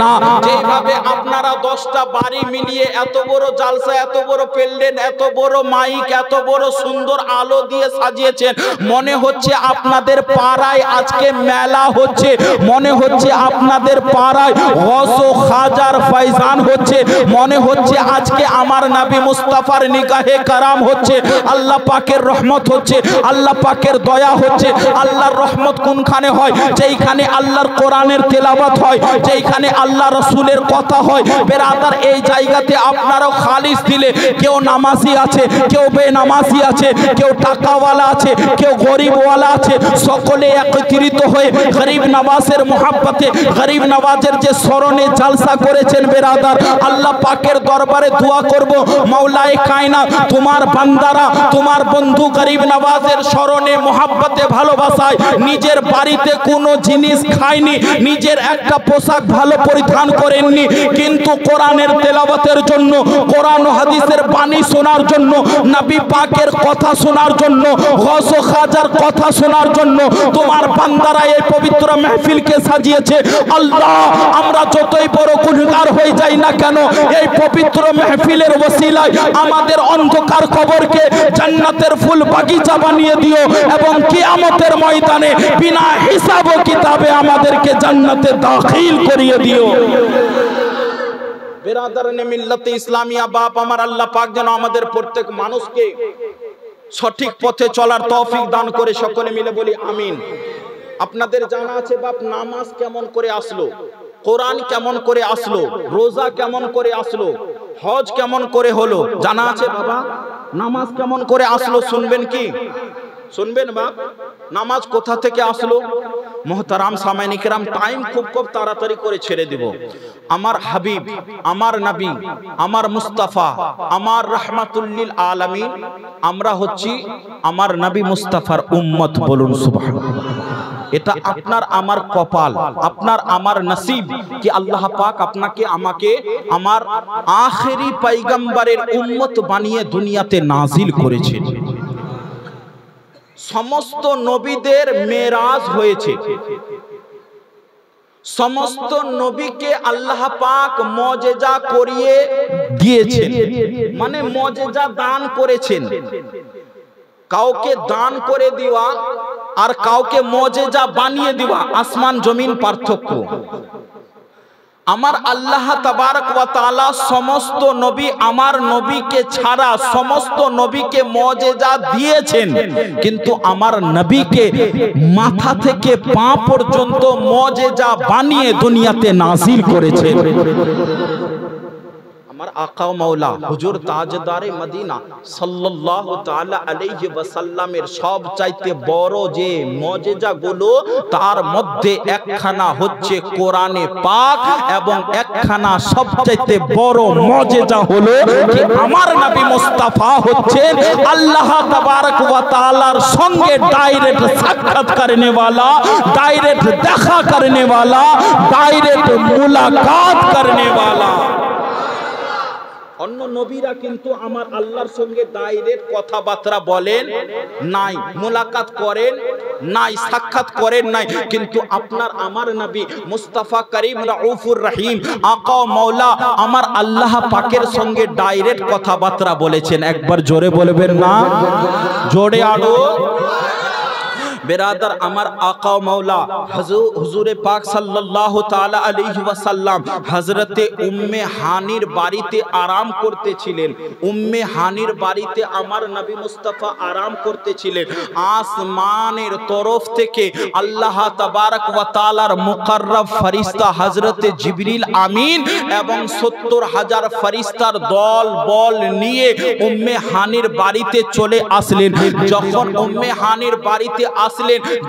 না। যেভাবে আপনারা 10টা বাড়ি মিলিয়ে এত বড় জালসা, এত বড় পেল্ডেন, এত বড় মাইক, এত বড় সুন্দর আলো দিয়ে সাজিয়েছেন, মনে হচ্ছে আপনাদের পাড়ায় আজকে মেলা হচ্ছে, মনে হচ্ছে আপনাদের পাড়ায় গৌস ও খাজার ফয়জান হচ্ছে, মনে হচ্ছে আজকে আমার নবী মুস্তাফার নিগাহে কারাম হচ্ছে, আল্লাহ পাকের রহমত হচ্ছে, আল্লাহ পাকের দয়া হচ্ছে। আল্লাহর রহমত কোনখানে হয়? যেইখানে আল্লাহর কোরআনের তেলাওয়াত হয়, যেইখানে আল্লাহ রাসূলের কথা হয়। বেরাদার এই জায়গাতে আপনারাও খালিস দিলে, কেউ নামাজি আছে, কেউ বেনামাজি আছে, কেউ টাকাওয়ালা আছে, কেউ গরিবওয়ালা আছে, সকলে একত্রিত হয়ে গরিব নওয়াজের মোহাব্বতে, গরিব নওয়াজের যে স্মরণে জালসা করেছেন বেরাদার, আল্লাহ পাকের দরবারে দোয়া করব, মাওলায়ে কায়নাত তোমার বান্দারা, তোমার বন্ধু গরিব নওয়াজের স্মরণে মোহাব্বতে ভালোবাসায় নিজের বাড়িতে কোনো জিনিস খায়নি, নিজের একটা পোশাক ভালো পরিধান করেননি, কিন্তু কোরআনের তেলাওয়াতের জন্য, কোরআন ও হাদিসের বাণী শোনার জন্য, নবী পাকের কথা শোনার জন্য, গৌস ও খাজার কথা শোনার জন্য তোমার বান্দারা এই পবিত্র মাহফিলকে সাজিয়েছে। আল্লাহ, আমরা যতই বড় গুনাহগার হয়ে যাই না কেন, এই পবিত্র মাহফিলের ওসিলায় আমাদের অন্ধকার কবরকে জান্নাতের ফুল বাগিচা বানিয়ে দিও এবং কিয়ামতের ময়দানে বিনা হিসাব ও কিতাবে আমাদেরকে জান্নাতে দাখিল করিয়ে দিও। বেরাদারানে মিল্লাতে ইসলামিয়া, বাপ আমার, আল্লাহ পাক যেন আমাদের প্রত্যেক মানুষকে সঠিক পথে চলার তৌফিক দান করে। সকলে মিলে বলি আমিন। আপনাদের জানা আছে বাপ, নামাজ কেমন করে আসলো, কোরআন কেমন করে আসলো, রোজা কেমন করে আসলো, হজ কেমন করে হলো, জানা আছে বাবা? নামাজ কেমন করে আসলো শুনবেন কি? শুনবেন বাপ? নামাজ কোথা থেকে আসলো? মোহতারাম সামাইন কিরাম, টাইম খুব তাড়াতাড়ি করে ছেড়ে দিব। আমার হাবিব, আমার নবী, আমার মুস্তাফা, আমার রাহমাতুল লিল আলামিন, আমরা হচ্ছি আমার নবী মুস্তাফার উম্মত। বলুন সুবহানাল্লাহ। এটা আপনার আমার কপাল, আপনার আমার নসিব কি আল্লাহ পাক আপনাকে আমাকে আমার আখেরি পয়গম্বরের উম্মত বানিয়ে দুনিয়াতে নাজিল করেছেন। সমস্ত নবীদের মেরাজ হয়েছে, সমস্ত নবীকে আল্লাহ পাক মুজিজা করিয়ে দিয়েছেন, মানে মুজিজা দান করেছেন। কাউকে দান করে দেওয়া আর কাউকে মুজিজা বানিয়ে দেওয়া আসমান জমিন পার্থক্য। আমার আল্লাহ তাবারক ওয়া তাআলা সমস্ত নবী, আমার নবীকে ছাড়া সমস্ত নবীকে মুজিজা দিয়েছেন, কিন্তু আমার নবীকে মাথা থেকে পা পর্যন্ত মুজিজা বানিয়ে দুনিয়াতে নাজিল করেছেন। আমার আকা মাওলা হুজুর তাজদারে মদিনা সাল্লাল্লাহু তাআলা আলাইহি ওয়াসাল্লামের সবচাইতে বড় যে মুজিজা গুলো, তার মধ্যে একখানা হচ্ছে কোরআনে পাক এবং একখানা সবচাইতে বড় মুজিজা হলো যে আমার নবী মুস্তাফা হচ্ছেন আল্লাহ তাবারক ওয়া তাআলার সঙ্গে ডাইরেক্ট সাক্ষাৎ करने वाला, डायरेक्ट দেখা करने वाला, डायरेक्ट मुलाकात करने वाला। অন্য নবীরা কিন্তু আমার আল্লাহর সঙ্গে ডাইরেক্ট কথাবার্তা বলেন নাই, মুলাকাত করেন নাই, সাক্ষাৎ করেন নাই, কিন্তু আপনার আমার নবী মুস্তাফা করিম রাউফুর রহিম আকা মাওলা আমার আল্লাহ পাকের সঙ্গে ডাইরেক্ট কথাবার্তা বলেছেন। একবার জোরে বলবেন না? জোরে আরো। बेरादर अमर आका मौला हुजूर पाक सल्लल्लाहु ताला अलैहि वसल्लम हजरते उम्मे हानिर बाड़ीते आराम करते छिलेन। उम्मे हानिर बाड़ीते अमर नबी मुस्तफा आराम करते छिलेन। आसमानेर तरफ थेके अल्लाह तबारक व ताआलार मुकर्रब फरिश्ता हजरते जिब्रील आमीन एवं 70,000 फरिश्तार दल बल निये उम्मे हानिर बाड़ीते चले आसलेन। जखन उम्मे हानिर बाड़ीते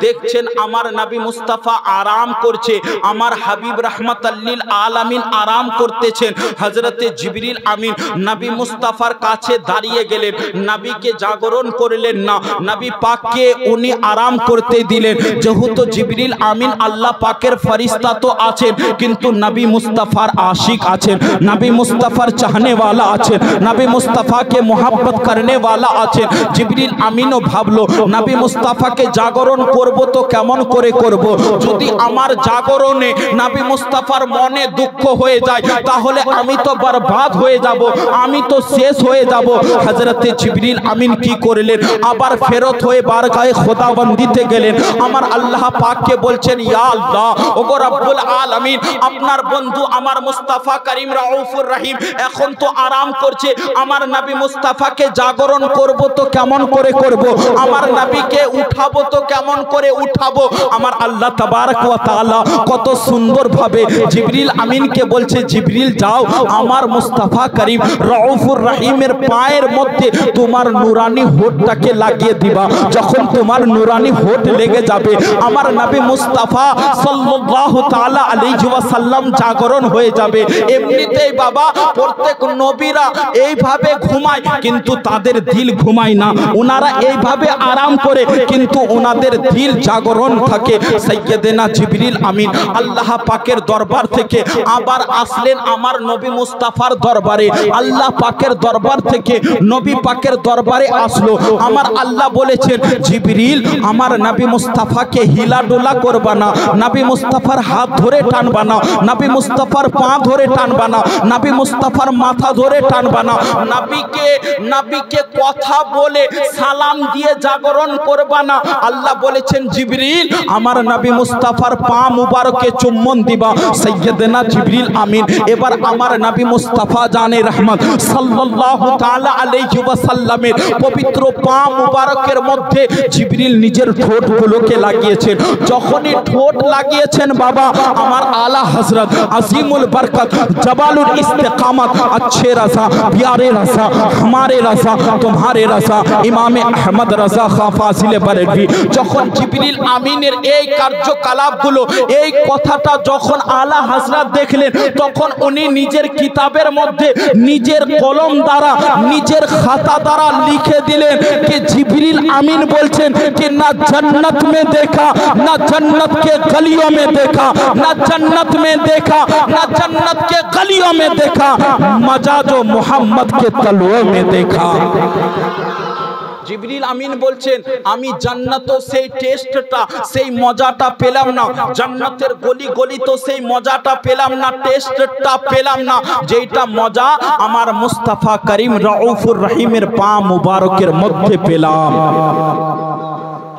দেখছেন আমার নবী মুস্তাফা আরাম করছে, আমার হাবিব রাহমাতাল লিল আলামিন আরাম করতেছেন। হযরতে জিবরিল আমিন নবী মুস্তাফার কাছে দাঁড়িয়ে গেলেন, নবীকে জাগরণ করলেন না, নবী পাককে উনি আরাম করতে দিলেন। যেহেতু জিবরিল আমিন আল্লাহ পাকের ফেরেশতা তো আছেন, কিন্তু নবী মুস্তাফার আশিক আছেন, নবী মুস্তাফার চাহনে वाला আছেন, নবী মুস্তাফাকে मोहब्बत करने वाला আছেন। জিবরিল আমিনও ভাবলো নবী মুস্তাফাকে জাগরণ করব তো কেমন করে করব? যদি আমার জাগরণে নবী মুস্তাফার মনে দুঃখ হয়ে যায় তাহলে আমি তো বরবাদ হয়ে যাব, আমি তো শেষ হয়ে যাব। হযরতে জিবরিল আমিন কি করলেন? আবার ফেরত হয়ে বারগাহে খোদাবন্দিতে গেলেন। আমার আল্লাহ পাককে বলছেন, ইয়া আল্লাহ, ওগো রব্বুল আলামিন, আপনার বন্ধু আমার মুস্তাফা করিম রাউফুর রহিম এখন তো আরাম করছে, আমার নবী মুস্তাফাকে জাগরণ করব তো কেমন করে করব? আমার নবীকে উঠাবো তো কেমন করে উঠাবো? আমার আল্লাহ তাবারক ওয়া তাআলা কত সুন্দর ভাবে জিবরিল আমিনকে বলছে, জিবরিল যাও আমার মুস্তাফা করিম রাউফুর রহিমের পায়ের মধ্যে তোমার নুরানি হোঠটাকে লাগিয়ে দিবা। যখন তোমার নুরানি হোঠ লেগে যাবে আমার নবী মুস্তাফা সাল্লাল্লাহু তাআলা আলাইহি ওয়াসাল্লাম জাগরণ হয়ে যাবে। এমনিতেই বাবা প্রত্যেক নবীরা এইভাবে ঘুমায়, কিন্তু তাদের দিল ঘুমায় না। ওনারা এইভাবে আরাম করে, কিন্তু ওনাদের তোমাদের দিল জাগরণ থাকে, সাইয়্যিদনা জিবরিল আমিন আল্লাহ পাকের দরবার থেকে আবার আসলেন আমার নবী মুস্তাফার দরবারে। আল্লাহ পাকের দরবার থেকে নবী পাকের দরবারে আসলো। আমার আল্লাহ বলেছেন, জিবরিল আমার নবী মুস্তাফাকে হিলাডোলা করবা না, নবী মুস্তাফার হাত ধরে টানবা না, নবী মুস্তাফার পা ধরে টানবা না, নবী মুস্তাফার মাথা ধরে টানবা না, নবীকে কথা বলে সালাম দিয়ে জাগরণ করবা না। আল্লাহ বলেছেন, জিবরিল আমার নবী মুস্তাফার পা মুবারকে চুম্বন দিবা। সাইয়্যিদনা জিবরিল আমিন এবার আমার নবী মুস্তাফা জানে রহমত সাল্লাল্লাহু তাআলা আলাইহি ওয়াসাল্লামের পবিত্র পা মুবারকের মধ্যে জিবরিল নিজের ঠোঁটগুলোকে লাগিয়েছেন। যখনই ঠোঁট লাগিয়েছেন বাবা, আমার আলা হযরত আজিমুল বরকত জবালুল ইস্তেকামত अच्छे रज़ा प्यारे रज़ा हमारे रज़ा तुम्हारे रज़ा ইমামে আহমদ রাজা খান ফাজিলে বরেলভী যখন জিবরিল আমিনের এই কার্যকলাপগুলো, এই কথাটা যখন আলা হযরত দেখলেন, তখন উনি নিজের কিতাবের মধ্যে নিজের কলম দ্বারা নিজের খাতা দ্বারা লিখে দিলেন कि जिब्रील आमीन बोलছেন कि ना जन्नत में देखा, ना जन्नत के गलियों में देखा, ना जन्नत में देखा, ना जन्नत के गलियों में देखा, मजा जो मोहम्मद के तलवों में देखा। জিবরিল আমিন বলছেন, আমি জান্নাত সেই টেস্টটা সেই মজাটা পেলাম না, জান্নাতের গলি গলি তো সেই মজাটা পেলাম না, টেস্টটা পেলাম না, যেটা মজা আমার মুস্তাফা করিম রাউফুর রহিমের পা মুবারকের মধ্যে পেলাম।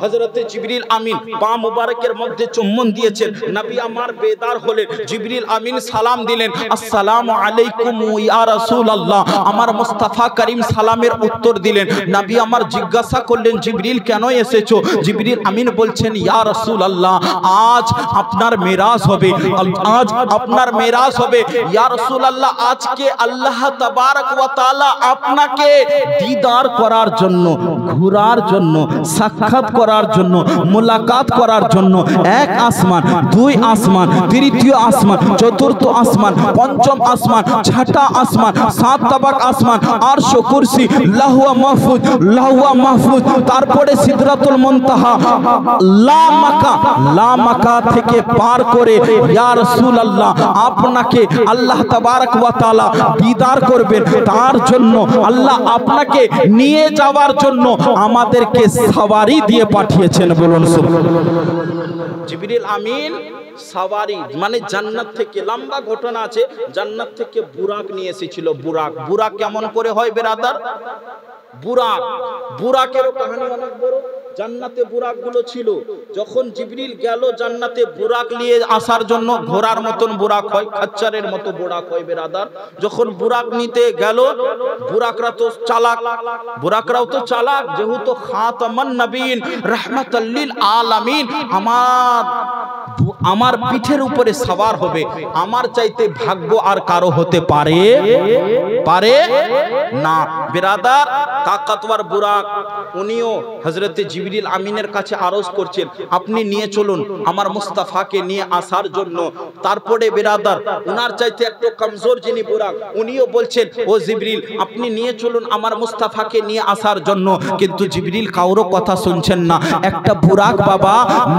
হযরতে জিবরিল আমিন পা মুবারকের মধ্যে চুম্বন দিয়েছেন। নবী আমার বেদার হলেন। জিবরিল আমিন সালাম দিলেন, আসসালামু আলাইকুম ইয়া রাসূলুল্লাহ। আমার মুস্তাফা করিম সালামের উত্তর দিলেন। নবী আমার জিজ্ঞাসা করলেন, জিবরিল কেন এসেছো? জিবরিল আমিন বলছেন, ইয়া রাসূলুল্লাহ আজ আপনার মেরাজ হবে, আজ আপনার মেরাজ হবে ইয়া রাসূলুল্লাহ। আজকে আল্লাহ তাবারক ওয়া তাআলা আপনাকে দিদার করার জন্য, ঘোরার জন্য, সাক্ষাৎ করার জন্য, মুলাকাত করার জন্য এক আসমান, দুই আসমান, তৃতীয় আসমান, চতুর্থ আসমান, পঞ্চম আসমান, ছটা আসমান, সাত তাবাক আসমান, আরশ কুরসি, লাহুয়া মাহফুজ, লাহুয়া মাহফুজ, তারপরে সিদরাতুল মুনতাহা, লা মাকা থেকে পার করে ইয়া রাসূলুল্লাহ আপনাকে আল্লাহ তাবারক ওয়া তাআলা দিদার করবেন। তার জন্য আল্লাহ আপনাকে নিয়ে যাওয়ার জন্য আমাদেরকে সওয়ারি দিয়ে পাঠিয়েছেন। বলুন সুবহানাল্লাহ। জিবরিল আমিন সওয়ারি মানে জান্নাত থেকে, লম্বা ঘটনা আছে, জান্নাত থেকে বুরাক নিয়ে এসেছিল। বুরাক কেমন করে হয় বেরাদার? বুরাকেরও কাহিনী অনেক বড়। জান্নাতে বুরাকগুলো ছিল। যখন জিবরিল গেল জান্নাতে বুরাক নিয়ে আসার জন্য, ঘোড়ার মতন বুরাক হয়, খাচ্চারের মতো বুরাক হয় বেরাদার। যখন বুরাক নিতে গেল, বুরাকরাও তো চালাক, যেহেতু খাতামান নবীন রাহমাতাল লিল আলামিন আমার পিঠের উপরে সওয়ার হবে, আমার চাইতে ভাগ্য আর কারো হতে পারে না বেরাদার। তাকতওয়ার বুরাক, উনিও হযরতে জিবরিল আমিনের কাছে আরজ করছেন, আপনি নিয়ে চলুন আমার মুস্তাফাকে নিয়ে আসার জন্য। তারপরে বেরাদার উনার চাইতে একটু কমজোর যিনি বুরাক, উনিও বলছেন, ও জিবরিল আপনি নিয়ে চলুন আমার মুস্তাফাকে নিয়ে আসার জন্য। কিন্তু জিবরিল কারো কথা শুনছেন না। একটা বুরাক বাবা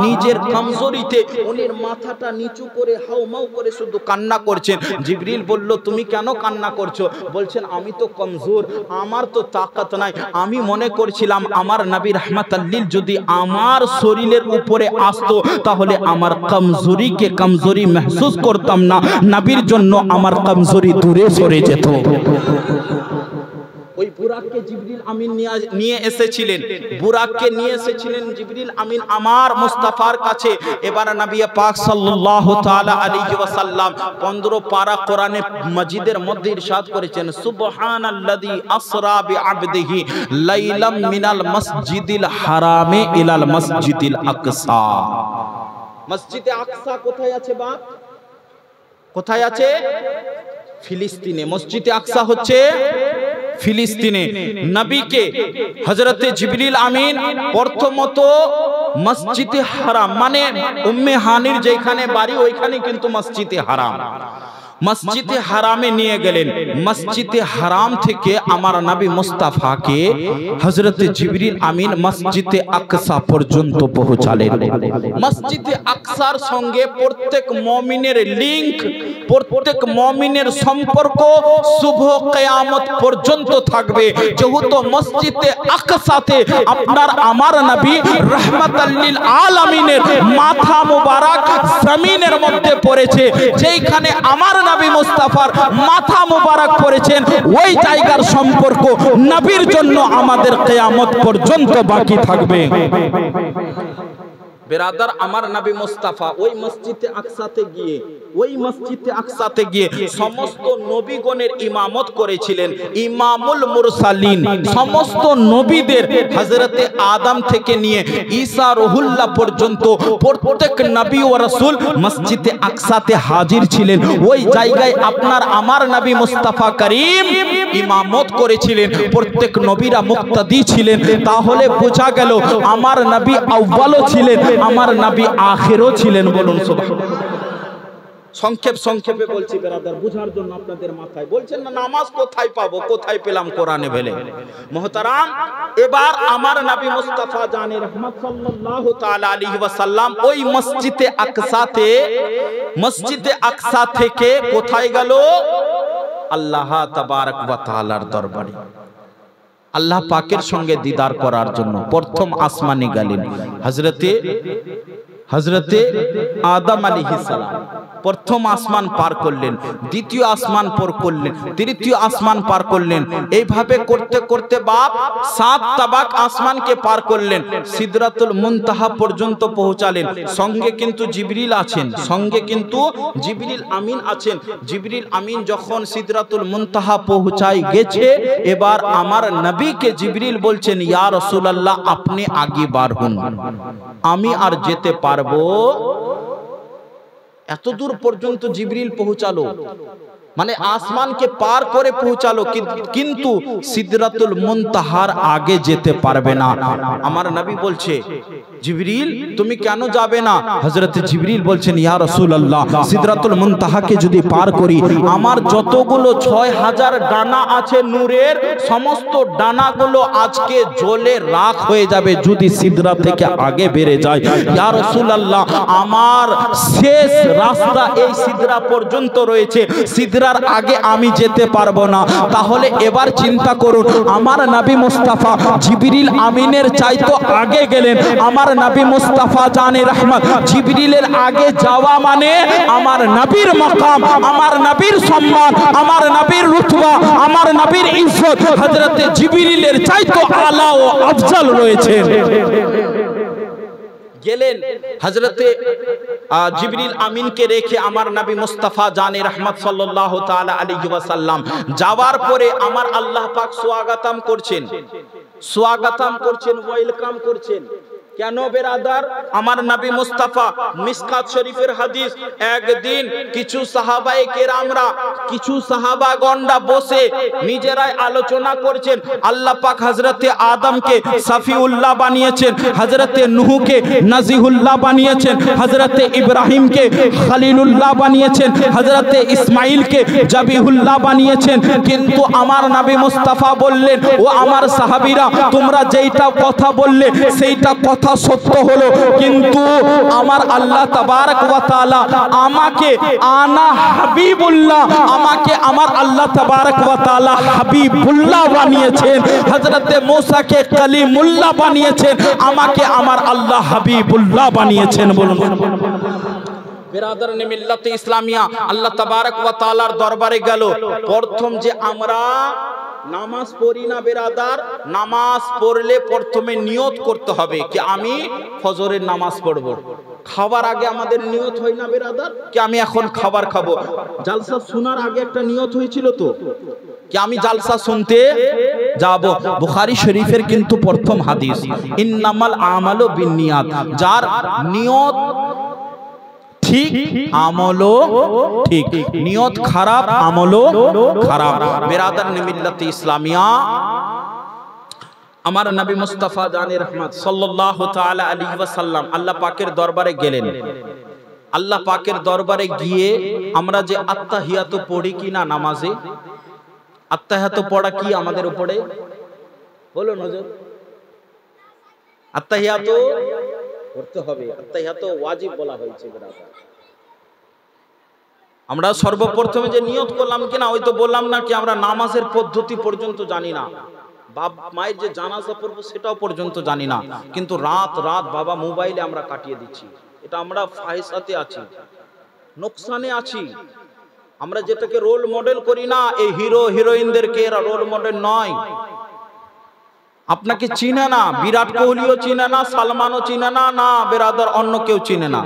নিজের কমজোরিতে উনির মাথাটা নিচু করে হাউমাউ করে শুধু কান্না করছেন। জিবরিল বলল, তুমি কেন কান্না করছো? বলছেন, আমি তো কমজোর, আমার তো তাকত নাই। আমি মনে করছিলাম আমার নবী রাহমাতাল লিল যদি আমার শরীরের উপরে আসতো তাহলে আমার কমজোরিকে কমজোরি महसूस করতাম না, নবীর জন্য আমার কমজোরি দূরে সরে যেত। ওই বুরাককে জিবরিল আমিন নিয়ে এসেছিলেন, জিবরিল আমিন আমার মুস্তাফার কাছে। এবার নবী পাক সাল্লাল্লাহু তাআলা আলাইহি ওয়াসাল্লাম 15 পারা কোরআনে মাজিদের মধ্যে ইরশাদ করেছেন, সুবহানাল্লাযী আসরা বিআবদিহি লাইলাম মিনাল মসজিদিল হারামে ইলাল মসজিদিল আকসা। মসজিদে আকসা কোথায় আছে বাপ? কোথায় আছে? ফিলিস্তিনে। মসজিদে আকসা হচ্ছে ফিলিস্তিনে। নবীকে হযরতে জিবরিল আমিন প্রথমত মসজিদে হারাম মানে উম্মে হানির যেখানে বাড়ি ওইখানে কিন্তু মসজিদে হারাম, মসজিদে হারামে নিয়ে গেলেন। মসজিদে হারাম থেকে আমার নবী মুস্তাফাকে হযরত জিবরিল আমিন মসজিদে আকসা পর্যন্ত পৌঁছালেন। মসজিদে আকসার সঙ্গে প্রত্যেক মুমিনের লিংক, প্রত্যেক মুমিনের সম্পর্ক শুভ কিয়ামত পর্যন্ত থাকবে। যেহেতু মসজিদে আকসাতে আপনার আমার নবী রাহমাতাল লিল আলামিনের মাথা মুবারক জমিনের মধ্যে পড়েছে, যেখানে আমার নবী মুস্তাফার মাথা মুবারক পড়েছেন, ওই জায়গার সম্পর্ক নবীর জন্য আমাদের কিয়ামত পর্যন্ত বাকি থাকবে। বেরাদার, আমার নবী মুস্তাফা ওই মসজিদে আকসাতে গিয়ে সমস্ত নবীগণের ইমামত করেছিলেন। ইমামুল মুরসালিন, সমস্ত নবীদের হযরতে আদম থেকে নিয়ে ঈসা রুহুল্লাহ পর্যন্ত প্রত্যেক নবী ও রাসূল মসজিদে আকসাতে হাজির ছিলেন। ওই জায়গায় আপনার আমার নবী মুস্তাফা করিম ইমামত করেছিলেন। প্রত্যেক নবীরা মুক্তাদি ছিলেন। তাহলে বোঝা গেল আমার নবী আউয়ালও ছিলেন, আমার নবী আখিরও ছিলেন। বলুন সুবহানাল্লাহ। সংক্ষেপে বলছি বেরাদার, বুঝার জন্য আপনাদের মাথায়। বলছেন না নামাজ কোথায় পাবো, কোথায় পেলাম কোরআনে বলে। মোহতারাম, এবার আমার নবী মুস্তাফা জানে রহমত সাল্লাল্লাহু তাআলা আলাইহি ওয়াসাল্লাম ওই মসজিদে আকসা থেকে কোথায় গেল? আল্লাহ তাবারক ওয়া তাআলার দরবারে, আল্লাহ পাকের সঙ্গে দিদার করার জন্য প্রথম আসমানে গেলেন। হযরতে আদম আলাইহিস সালাম প্রথম আসমান পার করলেন, দ্বিতীয় আসমান পার করলেন, তৃতীয় আসমান পার করলেন। এইভাবে করতে করতে বাপ 7 তাবাক আসমানকে পার করলেন, সিদরাতুল মুনতাহা পর্যন্ত পৌঁছালেন। সঙ্গে কিন্তু জিবরিল আছেন, সঙ্গে কিন্তু জিবরিল আমিন আছেন। জিবরিল আমিন যখন সিদরাতুল মুনতাহা পৌঁছায় গেছে, এবার আমার নবীকে জিবরিল বলছেন, ইয়া রাসূলুল্লাহ আপনি আগে বার হন, আমি আর যেতে পারবো। এত দূর পর্যন্ত জিবরিল পৌঁছালো, মানে আসমানকে পার করে পৌঁছালো, কিন্তু সিদরাতুল মুনতাহার আগে যেতে পারবে না। আমার নবী বলছে, জিবরিল তুমি কেন যাবে না? হযরত জিবরিল বলছেন, ইয়া রাসূলুল্লাহ সিদরাতুল মুনতাহাকে যদি পার করি, আমার যতগুলো 6000 ডানা আছে নূরের, সমস্ত ডানাগুলো আজকে জ্বলে রাখ হয়ে যাবে যদি সিদরা থেকে আগে বেড়ে যায়। ইয়া রাসূলুল্লাহ আমার শেষ রাস্তা এই সিদরা পর্যন্ত রয়েছে, সিদরার আগে আমি যেতে পারবো না। তাহলে এবার চিন্তা করুন, আমার নবী মুস্তাফা জিবরিল আমিনের চাইতো আগে গেলেন। আমার নবী মুস্তাফা জানে রহমত, জিবরিলের আগে যাওয়া মানে আমার নবীর মাকাম, আমার নবীর সম্মান, আমার নবীর রুতবা, আমার নবীর ইজ্জত হযরতে জিবরিলের চাইতো আলা ও আফজল রয়েছে। গেলেন হযরতে জিবরিল আমিনকে রেখে আমার নবী মুস্তাফা জানে রহমত সাল্লাল্লাহু তাআলা আলাইহি ওয়াসাল্লাম যাওয়ার পরে আমার আল্লাহ পাক স্বাগতম করছেন, ওয়েলকাম করছেন। কেন বেরাদার? আমার নবী মুস্তাফা, মিসকাত শরীফের হাদিস, একদিন কিছু সাহাবায়ে কেরামরা, কিছু সাহাবাগণরা বসে নিজেরাই আলোচনা করছেন। আল্লাহ পাক হযরতে আদমকে সাফিউল্লাহ বানিয়েছেন, হযরতে নূহকে নাজিহুল্লাহ বানিয়েছেন, হযরতে ইব্রাহিমকে খলিলুল্লাহ বানিয়েছেন, হযরতে ইসমাইলকে জাবিহুল্লাহ বানিয়েছেন। কিন্তু আমার নবী মুস্তাফা বললেন, ও আমার সাহাবীরা, তোমরা যেইটা কথা বললে সেইটা কথা সত্য হলো, কিন্তু আমার আল্লাহ তাবারক ওয়া তাআলা আমাকে আনা হাবিবুল্লাহ, আমাকে আমার আল্লাহ তাবারক ওয়া তাআলা হাবিবুল্লাহ বানিয়েছেন, হযরতে মুসাকে কালিমুল্লাহ বানিয়েছেন, আমাকে আমার আল্লাহ হাবিবুল্লাহ বানিয়েছেন। বলুন বেরাদারানে মিল্লাতে ইসলামিয়া, আল্লাহ তাবারক ওয়া তাআলার দরবারে গেল। প্রথম যে আমরা নামাজ পড়ি না বেরাদার, নামাজ পড়লে প্রথমে নিয়ত করতে হবে কি আমি ফজরের নামাজ পড়ব। খাবার আগে আমাদের নিয়ত হয় না বেরাদার, কি আমি এখন খাবার খাবো। জালসা শোনার আগে একটা নিয়ত হয়েছিল তো, কি আমি জালসা শুনতে যাব। বুখারী শরীফের কিন্তু প্রথম হাদিস, ইন্নামাল আমালু বিন্নিয়াত, যার নিয়ত ঠিক আমলও ঠিক, নিয়ত খারাপ আমলও খারাপ। বেরাদারানে মিল্লাতে ইসলামিয়া, আমার নবী মুস্তাফা জানে রহমত সাল্লাল্লাহু তাআলা আলাইহি ওয়াসাল্লাম আল্লাহ পাকের দরবারে গেলেন। আল্লাহ পাকের দরবারে গিয়ে আমরা যে আত্তাহিয়াত পড়ি কিনা নামাজে, আত্তাহিয়াত পড়া কি আমাদের উপরে? বলো নজর। আত্তাহিয়াত পড়তে হবে, আত্তাহিয়াত ওয়াজিব বলা হয়েছে। আমরা সর্বপ্রথমে যে নিয়ত করলাম কিনা, ওই তো বললাম না কি আমরা নামাজের পদ্ধতি পর্যন্ত জানি না, বাপ মায়ের যে জানাজা পড়বো সেটাও পর্যন্ত জানি না, কিন্তু রাত রাত বাবা মোবাইলে আমরা কাটিয়ে দিচ্ছি। এটা আমরা ফাহিসাতে আছি, নোকসানে আছি। আমরা যেটাকে রোল মডেল করি না, এই হিরো হিরোইনদেরকে এরা রোল মডেল নয়। আপনাকে চিনে না, বিরাট কোহলিও চিনে না, সালমানও চিনে না, না বেরাদার অন্য কেউ চিনে না।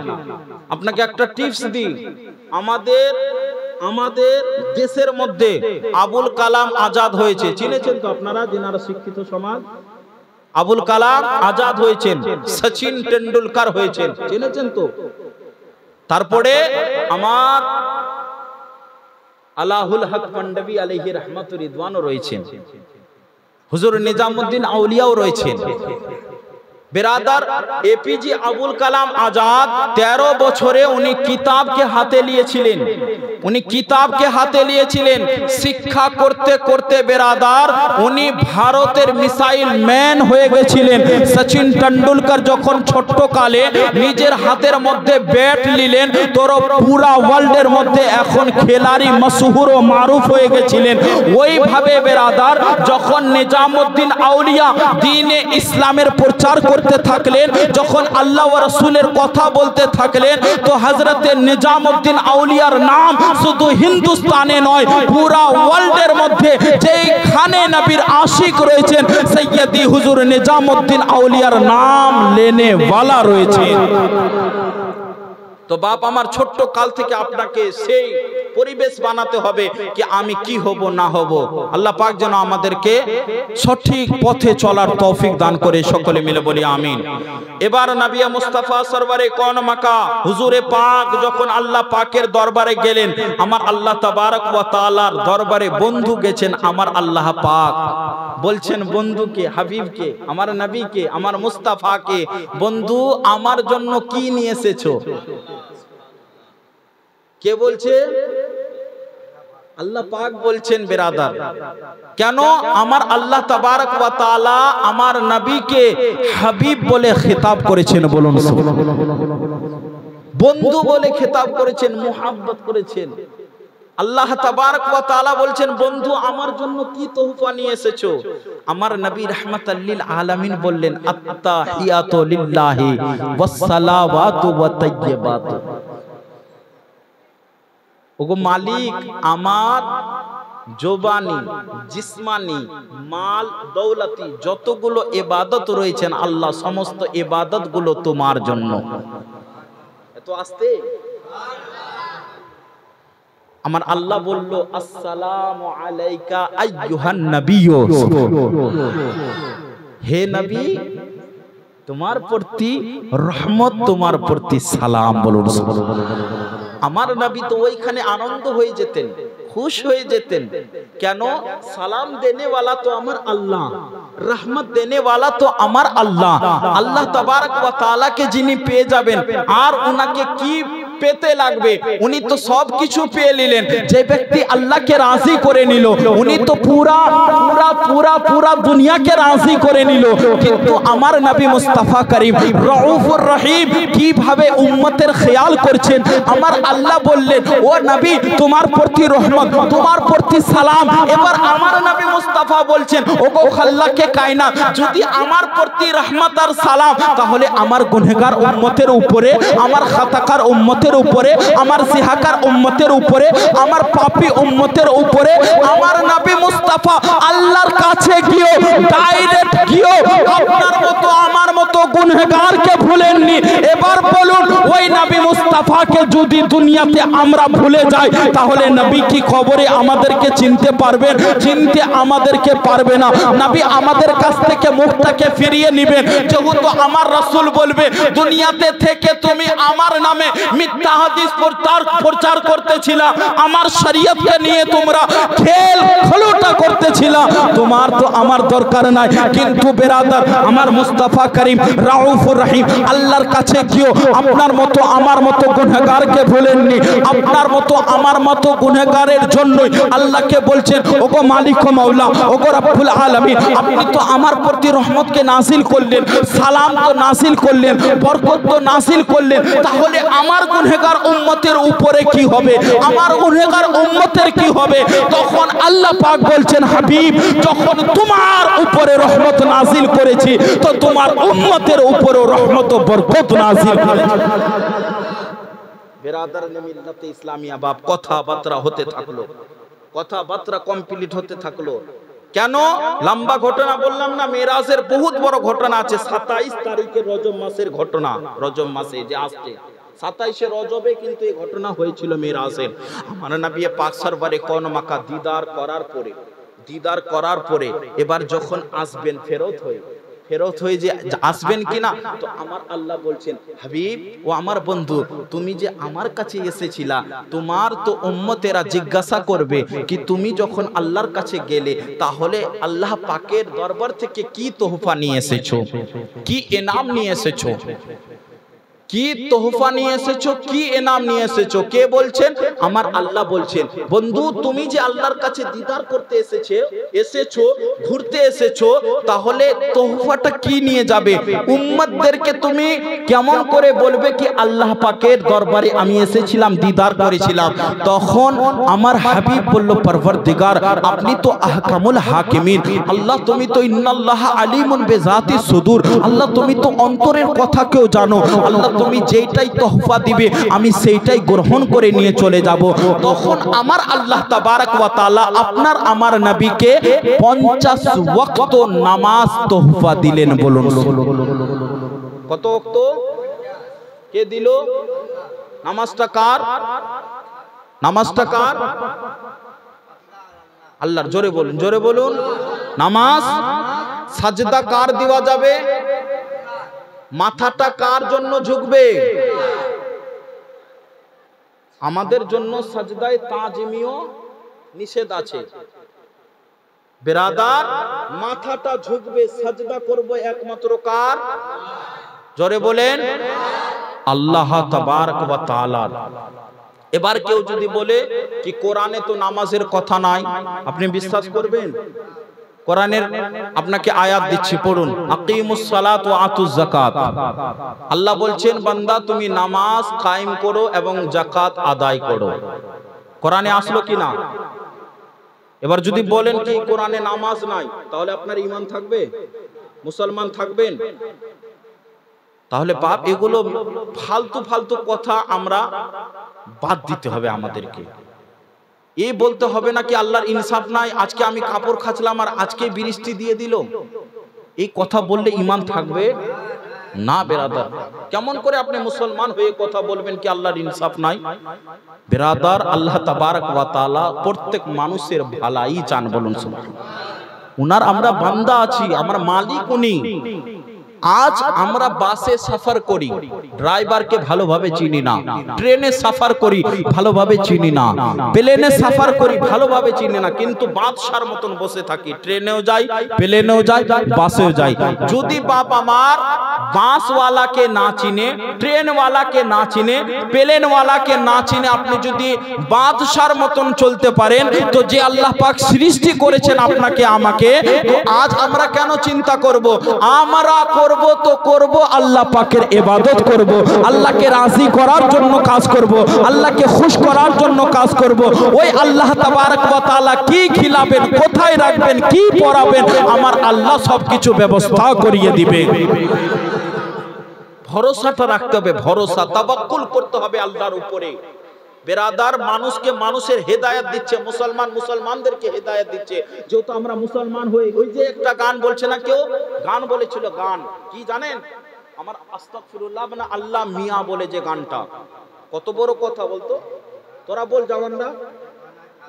আপনাকে একটা টিপস দিই, আমাদের দেশের মধ্যে আবুল কালাম আজাদ হয়েছে, চিনেছেন তো আপনারা যারা শিক্ষিত সমাজ? আবুল কালাম আজাদ হয়েছেন, সচিন টেন্ডুলকার হয়েছেন, চিনেছেন তো? তারপরে আমার আলাহুল হক পান্ডবী আলাইহি রহমাতুর রিদওয়ানও রয়েছেন, হুজুর নিজামুদ্দিন আউলিয়াও রয়েছেন। বেরাদার এপিজে আবুল কালাম আজাদ 13 বছরে উনি কিতাবকে হাতে নিয়েছিলেন, শিক্ষা করতে করতে বেরাদার উনি ভারতের মিসাইল ম্যান হয়ে গেছিলেন। সচিন টেন্ডুলকার যখন ছোট্ট কালে নিজের হাতের মধ্যে ব্যাট নিলেন, তোর পুরা ওয়ার্ল্ডের মধ্যে এখন খেলাড়ি মশহুর ও মারুফ হয়ে গেছিলেন। ওইভাবে বেরাদার যখন নিজামুদ্দিন আউলিয়া দ্বীনে ইসলামের প্রচার করতে থাকলেন, যখন আল্লাহ ওয়া রাসূলের কথা বলতে থাকলেন, তো হযরতে নিজামুদ্দিন আউলিয়ার নাম শুধু হিন্দুস্তানে নয়, পুরা ওয়ার্ল্ডের মধ্যে যেখানে নবীর আশিক রয়েছেন সৈয়দি হুজুর নিজামুদ্দিন আউলিয়ার নাম লেনে ওয়ালা রয়েছে। তো বাপ আমার ছোট্ট কাল থেকে আপনাকে সেই পরিবেশ বানাতে হবে কি আমি কি হব না হব। আল্লাহ পাক যেন আমাদেরকে সঠিক পথে চলার তৌফিক দান করে, সকলে মিলে বলি আমিন। এবার নবী মুস্তাফা সরওয়ারে কোন মাকা হুজুরে পাক যখন আল্লাহ পাকের দরবারে গেলেন, আমার আল্লাহ তাবারক ওয়া তাআলার দরবারে বন্ধু গেছেন, আমার আল্লাহ পাক বলছেন বন্ধুকে, হাবিবকে, আমার নবীকে, আমার মুস্তাফাকে, বন্ধু আমার জন্য কি নিয়ে এসেছো? কে বলছে? আল্লাহ পাক বলছেন বেরাদার। কেন? আমার আল্লাহ তাবারক ওয়া তাআলা আমার নবীকে হাবিব বলে খেতাব করেছেন, বলুন বন্ধু বলে খেতাব করেছেন, মুহাব্বত করেছেন। আল্লাহ তাবারক ওয়া তাআলা বলছেন বন্ধু আমার জন্য কি তোহফা নিয়ে এসেছো? আমার নবী রাহমাতাল লিল আলামিন বললেন আত্তাহিয়াতু লিল্লাহি ওয়াস সালাওয়াতু ওয়া তাইয়্যিবাতু। ওগো মালিক, আমার জবানি, জিসমানি, মাল, দৌলতি যতগুলো ইবাদত রয়েছেন আল্লাহ, সমস্ত ইবাদত গুলো তোমার জন্য। এত আস্তে আমার আল্লাহ বলল আসসালামু আলাইকা আইয়ুহান নবিয়্যু, হে নবী তোমার প্রতি রহমত, তোমার প্রতি সালাম। বলুন আমার নবী তো ওইখানে আনন্দ হয়ে যেতেন, খুশ হয়ে যেতেন। কেন? সালাম দেনে वाला তো আমার আল্লাহ, রহমত দেনে वाला তো আমার আল্লাহ। আল্লাহ তাবারক ওয়া তাআলা কে যিনি পেয়ে যাবেন, আর উনাকে কি পেতে লাগবে? উনি তো সব কিছু পেয়ে নিলেন। যে ব্যক্তি আল্লাহকে রাজি করে নিল, উনি তো পুরা পুরা পুরা পুরা দুনিয়াকে রাজি করে নিল। কিন্তু আমার নবী মুস্তাফা করিম রউফুর রহিম কিভাবে উম্মতের খেয়াল করছেন, আমার আল্লাহ বললেন ও নবী তোমার প্রতি রহমত, তোমার প্রতি সালাম। এবার আমার নবী মুস্তাফা বলছেন ওগো খাল্লাকে কায়নাত, যদি আমার প্রতি রহমত আর সালাম, তাহলে আমার গুনাহগার উম্মতের উপরে, আমার খাতাকার উম্মতের উপরে, আমার সিহাকার উম্মতের উপরে, আমার পাপী উম্মতের উপরে আমার নবী মুস্তাফা আল্লাহর কাছে গিয়ে ডাইরেক্ট গিয়ে আপনার মতো আমার মতো গুনাহগারকে ভুলেননি। এবার বলুন ওই নবী মুস্তাফাকে যদি দুনিয়াতে আমরা ভুলে যাই, তাহলে নবী কি খবরে আমাদেরকে চিনতে পারবেন? চিনতে আমাদেরকে পারবে না। নবী আমাদের কাছ থেকে মুখটাকে ফিরিয়ে নেবেন। যেহেতু আমার রাসূল বলবে দুনিয়াতে থেকে তুমি আমার নামে মিথ্যা হাদিস প্রচার করতেছিলা, আমার শরীয়তকে নিয়ে তোমরা খেল খলুটা করতেছিলা, তোমার তো আমার দরকার নাই। কিন্তু বেরাদার আমার মুস্তাফা করিম রাউফুর রহিম আল্লাহর কাছে গিয়ে আপনার মতো আমার মতো মতো গুনাহগারকে ভুলেননি। আপনার মতো আমার মতো গুনাহগারের জন্যই আল্লাহকে বলছেন, ওগো মালিক ও মাওলা, ওগো রব্বুল আলামিন, আপনি তো আমার প্রতি রহমতকে নাযিল করলেন, সালাম তো নাযিল করলেন, বরকত তো নাযিল করলেন, তাহলে আমার গুনাহগার উম্মতের উপরে কি হবে, আমার গুনাহগার উম্মতের কি হবে? তখন আল্লাহ পাক বলছেন, হাবিব, যখন তোমার উপরে রহমত নাযিল করেছি তো তোমার উম্মতের উপরেও রহমত ও বরকত নাযিল করেছি। বেরাদারানে মিল্লাতে ইসলামিয়া বাপ, কথাবার্তা হতে থাকলো, কথাবার্তা কমপ্লিট হতে থাকলো। কেন? লম্বা ঘটনা বললাম না, মেরাজের বহুত বড় ঘটনা আছে। 27 তারিখে রজব মাসের ঘটনা, রজব মাসে যে আসছে 27শে রজবে কিন্তু এই ঘটনা হয়েছিল মেরাজের। আমার নবী পাক সরওয়ারে কোন মাকা দিদার করার পরে এবার যখন আসবেন ফেরত হয়ে যে আসবেন কিনা, তো আমার আল্লাহ বলছেন, হাবিব ও আমার বন্ধু, তুমি যে আমার কাছে এসেছিলা, তোমার তো উম্মতেরা জিজ্ঞাসা করবে কি তুমি যখন আল্লাহর কাছে গেলে তাহলে আল্লাহ পাকের দরবার থেকে কি তোহফা নিয়ে এসেছো, কি ইনাম নিয়ে এসেছো, কি তোহফা নিয়ে এসেছো, কি ইনাম নিয়ে এসেছো? কে বলছেন? আমার আল্লাহ বলছেন, বন্ধু তুমি যে আল্লাহর কাছে দিদার করতে এসেছো, ঘুরতে এসেছো, তাহলে তোহফাটা কি নিয়ে যাবে? উম্মতদেরকে তুমি কেমন করে বলবে কি আল্লাহ পাকের দরবারে আমি এসেছিলাম, দিদার করেছিলাম? তখন আমার হাবিব বলল, পরওয়ারদিগার, আপনি তো আহকামুল হাকিমিন, আল্লাহ তুমি তো ইন্নাল্লাহ আলিমুন বিজাতি সুদূর, আল্লাহ তুমি তো অন্তরের কথা কেউ জানো, আল্লাহ তুমি যেইটাই তোহফা দিবে আমি সেইটাই গ্রহণ করে নিয়ে চলে যাব। তখন আমার আল্লাহ তাবারক ওয়া তাআলা আপনার আমার নবীকে 50 ওয়াক্ত নামাজ তোহফা দিলেন। বলুন কত ওয়াক্ত কে দিল? নামাজটা কার? নামাজটা কার? আল্লাহর। জোরে বলুন, জোরে বলুন। নামাজ। সাজদা কার দেওয়া যাবে? মাথাটা কার জন্য ঝুঁকবে? আমাদের জন্য সাজদায়ে তাজিমিও নিষেধ আছে। বেরাদার, মাথাটা ঝুঁকবে, সাজদা করব একমাত্র কার? জোরে বলেন, আল্লাহ তাবারক ওয়া তাআলা। এবার কেউ যদি বলে কি কোরআনে তো নামাজের কথা নাই, আপনি বিশ্বাস করবেন? কোরআনের আপনাকে আয়াত দিচ্ছি, পড়ুন। আকিমুস সালাত ওয়া আতুজ যাকাত। আল্লাহ বলছেন, বান্দা তুমি নামাজ কায়েম করো এবং যাকাত আদায় করো। কোরআনে আসলো কি না? এবার যদি বলেন কি কোরআনে নামাজ নাই, তাহলে আপনার ঈমান থাকবে? মুসলমান থাকবেন? তাহলে বাপ এগুলো ফালতু কথা আমরা বাদ দিতে হবে আমাদেরকে। এই বলতে হবে না কি আল্লাহর ইনসাফ নাই, আজকে আমি কাপড় খাচ্ছিলাম আর আজকে বৃষ্টি দিয়ে দিল। এই কথা বললে ঈমান থাকবে না বেরাদার। কেমন করে আপনি মুসলমান হয়ে কথা বলবেন কি আল্লাহর ইনসাফ নাই? বেরাদার, আল্লাহ তাবারক ওয়া তাআলা প্রত্যেক মানুষের ভালাই চান। বলুন সুবহানাল্লাহ। উনার আমরা বান্দা আছি, আমার মালিক উনি। আজ আমরা বাসে সফর করি, ড্রাইভারকে ভালোভাবে চিনি না। ট্রেনে সফর করি, ভালোভাবে চিনি না। প্লেনে সফর করি, ভালোভাবে চিনি না, কিন্তু বাদশার মতন বসে থাকি। ট্রেনেও যাই, প্লেনেও যাই, বাসেও যাই। যদি বাপ আমার বাসওয়ালাকে না চিনে, ট্রেনওয়ালাকে না চিনে, প্লেনওয়ালাকে না চিনে, আপনি যদি বাদশার মতন চলতে পারেন, তো যে আল্লাহ পাক সৃষ্টি করেছেন আপনাকে আমাকে, তো আজ আমরা কেন চিন্তা করব? আমরা করব তো করব আল্লাহ পাকের ইবাদত করব, আল্লাহকে রাজি করার জন্য কাজ করব, আল্লাহকে খুশ করার জন্য কাজ করব। ওই আল্লাহ তাবারক ওয়া তাআলা কি খিলাবেন, কোথায় রাখবেন, কি পড়াবেন, আমার আল্লাহ সবকিছু ব্যবস্থা করিয়ে দিবে। ভরসাটা রাখতে হবে, ভরসা, তাওয়াক্কুল করতে হবে আল্লাহর উপরে। বেরাদার, মানুষকে মানুষের হেদায়েত দিচ্ছে, মুসলমান মুসলমানদেরকে হেদায়েত দিচ্ছে। যেহেতু আমরা মুসলমান হই, ওই যে একটা গান বলছে না, কেউ গান বলেছিল, গান কি জানেন? আমার আস্তাগফিরুল্লাহ মানে আল্লাহ মিয়া বলে যে গানটা, কত বড় কথা বলতো। তোরা বল জওয়ানরা,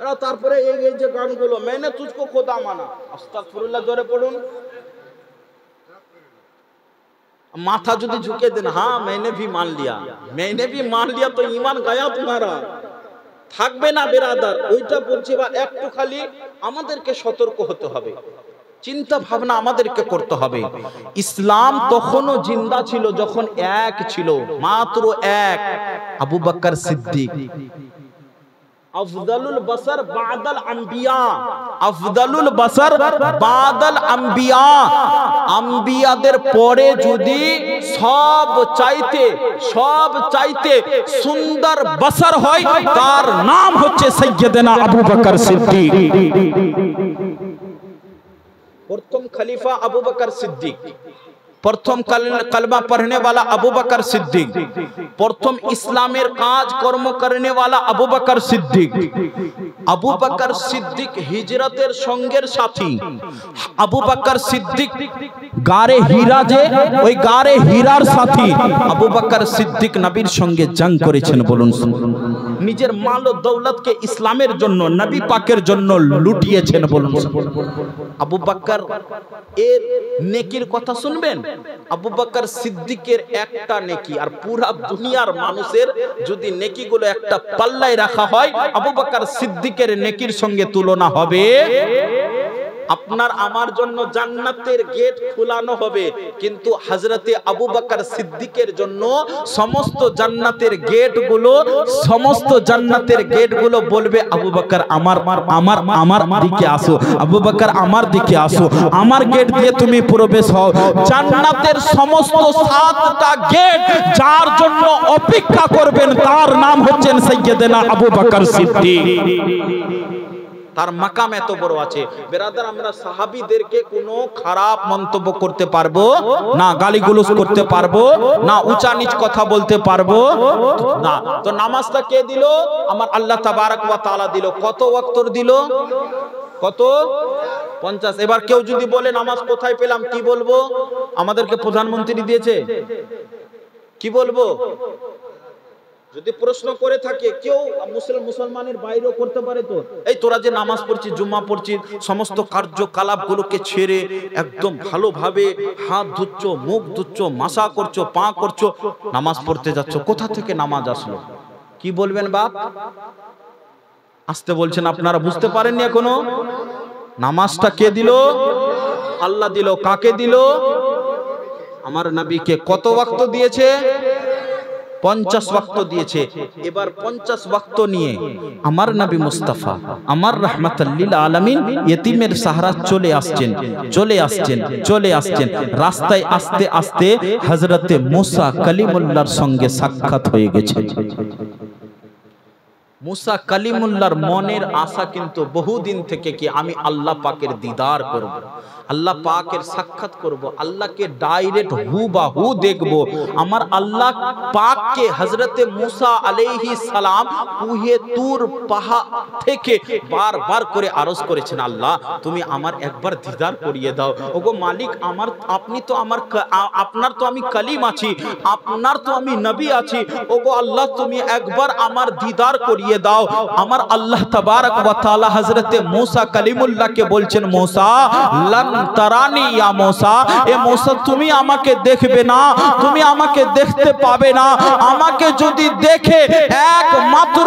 এরা তারপরে এই যে গানগুলো, मैंने तुझको खुदा माना, আস্তাগফিরুল্লাহ জোরে পড়ুন। माथा যদি ঝুঁকে দেন, হ্যাঁ मैंने भी मान लिया तो ईमान गया तुम्हारा, থাকবে না বেরাদার। ওইটা বলছি বা একটু খালি আমাদেরকে সতর্ক হতে হবে। চিন্তা ভাবনা আমাদেরকে করতে হবে। ইসলাম তখনও জিন্দা ছিল যখন এক ছিল, মাত্র এক, আবু বকর সিদ্দিক। আফদালুল বাসার বাদাল আম্বিয়া, আফদালুল বাসার বাদাল আম্বিয়া, আম্বিয়াদের পরে যদি সব চাইতে সুন্দর বাসার হয় তার নাম হচ্ছে সৈয়দনা আবু বকর সিদ্দিক। প্রথম খলিফা আবু বকর সিদ্দিক, প্রথম कलमा पढ़ने वाला अबू बकर सिद्दीक, प्रथम इस्लामेर काज कर्म करने वाला अबू बकर सिद्दीक। अबू बकर सिद्दीक हिजरतेर संगेर साथी। अबू बकर सिद्दीक गारे हीरा जे ओई गारे हीरार साथी अबू बकर सिद्दीक नबीर संगे जंग करेছেন। বলুন, নিজের মাল ও দৌলতকে ইসলামের জন্য, নবী পাকের জন্য লুটিয়েছেন। বলুন, আবু বকর এর নেকির কথা শুনবেন। আবু বকর সিদ্দিকের একটা নেকি আর পুরা দুনিয়ার মানুষের যদি নেকিগুলো একটা পাল্লায় রাখা হয়, আবু বকর সিদ্দিকের নেকির সঙ্গে তুলনা হবে। আপনার আমার জন্য জান্নাতের গেট খোলানো হবে, কিন্তু হযরতে আবু বকর সিদ্দিকের জন্য সমস্ত জান্নাতের গেটগুলো বলবে, আবু বকর আমার দিকে আসো, আবু বকর আমার দিকে আসো, আমার গেট দিয়ে তুমি প্রবেশ হও। জান্নাতের সমস্ত 7টা গেট যার জন্য অপেক্ষা করবেন তার নাম হচ্ছেন সৈয়দনা আবু বকর সিদ্দিক। তার মাকাম এত বড় আছে। বেরাদার, আমরা সাহাবীদেরকে কোনো খারাপ মন্তব্য করতে পারবো না, গালিগালাজ করতে পারবো না, উঁচা নিচ কথা বলতে পারবো না। তো নামাজটা কে দিল? আমার আল্লাহ তাবারক ওয়া তাআলা দিল। কত ওয়াক্তর দিল? কত? 50। এবার কেউ যদি বলে নামাজ কোথায় পেলাম, কি বলবো? আমাদেরকে প্রধানমন্ত্রী দিয়েছে, কি বলবো? যদি প্রশ্ন করে থাকে কেউ, মুসলমানের বাইরেও করতে পারে, তো এই তোরা যে নামাজ পড়ছিস, জুম্মা পড়ছিস, সমস্ত কার্যকলাপগুলোকে ছেড়ে একদম ভালোভাবে হাত ধুচ্ছ, মুখ ধুচ্ছ, মাসা করছো, পা করছো, নামাজ পড়তে যাচ্ছ, কোথা থেকে নামাজ আসলো? কি বলবেন বাপ? আসতে বলছেন, আপনারা বুঝতে পারেননি এখনো? নামাজটা কে দিল? আল্লাহ দিল। কাকে দিল? আমার নবীকে। কত ওয়াক্ত দিয়েছে? 50 ওয়াক্ত দিয়েছে। এবার 50 ওয়াক্ত নিয়ে আমার নবী মুস্তাফা, আমার রাহমাতুল লিল আলামিন ইতিমের সাহারা চলে আসছেন। রাস্তায় আস্তে আস্তে হযরতে মুসা কালিমুল্লাহর সঙ্গে সাক্ষাৎ হয়ে গেছে। মুসা কালিমুল্লাহর মনের আশা কিন্তু বহুদিন থেকে কি আমি আল্লাহ পাকের দিদার করব, আল্লাহ পাকের সাক্ষাৎ করব, আল্লাহকে ডাইরেক্ট হুবাহু দেখব। আমার আল্লাহ পাককে হযরতে মুসা আলাইহিস সালাম কুহে তুর পাহাড় থেকে বারবার করে আরজ করেছেন, আল্লাহ তুমি আমার একবার দিদার করিয়ে দাও। ওগো মালিক, আপনার তো আমি কালিম আছি, আপনার তো আমি নবী আছি, ওগো আল্লাহ তুমি একবার আমার দিদার করিয়ে দাও। আমার আল্লাহ তাবারক ওয়া তাআলা হযরতে মুসা কালিমুল্লাহকে বলছেন, মুসা লান তারানি ইয়া মুসা, এ মুসা তুমি আমাকে দেখবে না, তুমি আমাকে দেখতে পাবে না। আমাকে যদি দেখে একমাত্র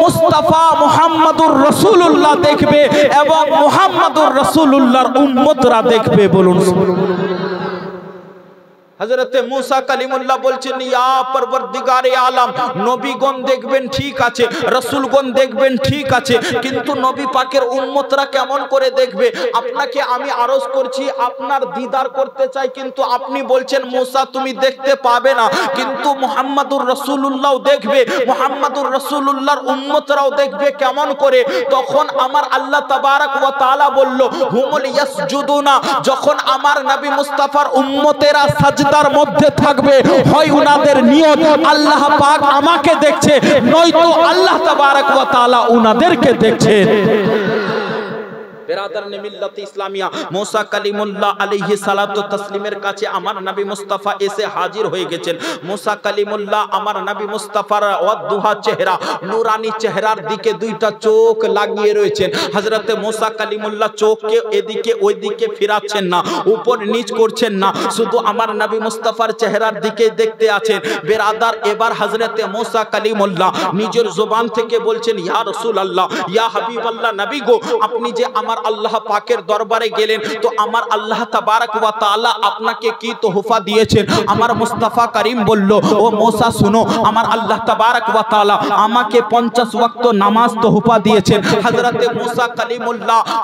মুস্তাফা মুহাম্মাদুর রাসূলুল্লাহ দেখবে এবং মুহাম্মাদুর রাসূলুল্লাহর উম্মতরা দেখবে। বলুন হযরতে মুসা কালিমুল্লাহ বলছেন, ইয়া পরবর্দিগারে আলম, নবীগণ দেখবেন ঠিক আছে, রাসূলগণ দেখবেন ঠিক আছে, কিন্তু নবী পাকের উম্মতরা কেমন করে দেখবে? আপনাকে আমি আরজ করছি, আপনার দিদার করতে চাই, কিন্তু আপনি বলছেন মুসা তুমি দেখতে পাবে না, কিন্তু মুহাম্মাদুর রাসূলুল্লাহ দেখবে, মুহাম্মাদুর রাসূলুল্লাহর উম্মতরাও দেখবে কেমন করে? তখন আমার আল্লাহ তাবারক ওয়া তাআলা বলল, হুমুল ইয়াসজুদুনা, যখন আমার নবী মুস্তাফার উম্মতেরা সাজদার মধ্যে থাকবে, হয় উনাদের নিয়ত আল্লাহ পাক আমাকে দেখছে, নয়তো আল্লাহ তাবারক ওয়া তাআলা উনাদেরকে দেখছেন। বেরাদারনে মিল্লাত ইসলামিয়া, মুসা কালিমুল্লাহ আলাইহিস সালাতু তাসলিমের কাছে আমার নবী মুস্তাফা এসে হাজির হয়ে গেছেন। মুসা কালিমুল্লাহ আমার নবী মুস্তাফার ওয়াদুহা চেহারা, নূরানি চেহারার দিকে দুইটা চোখ লাগিয়ে রয়েছেন। হযরতে মুসা কালিমুল্লাহ চোখকে এদিকে ওইদিকে ফিরাচ্ছেন না, উপর নিচ করছেন না, শুধু আমার নবী মুস্তাফার চেহারার দিকে দেখতে আছেন। বেরাদার, এবার হযরতে মুসা কালিমুল্লাহ নিজের জবান থেকে বলছেন, ইয়া রাসূলুল্লাহ, ইয়া হাবিবাল্লাহ, নবী গো, আপনি যে আমার আমার আল্লাহ পাকের দরবারে গেলেন তো আমার আল্লাহ তাবারক ওয়া তাআলা আপনাকে কি তোহফা দিয়েছেন? আমার মুস্তাফা করিম বলল, ও মুসা শুনো, আমার আল্লাহ তাবারক ওয়া তাআলা আমাকে 50 ওয়াক্ত নামাজ তোহফা দিয়েছেন।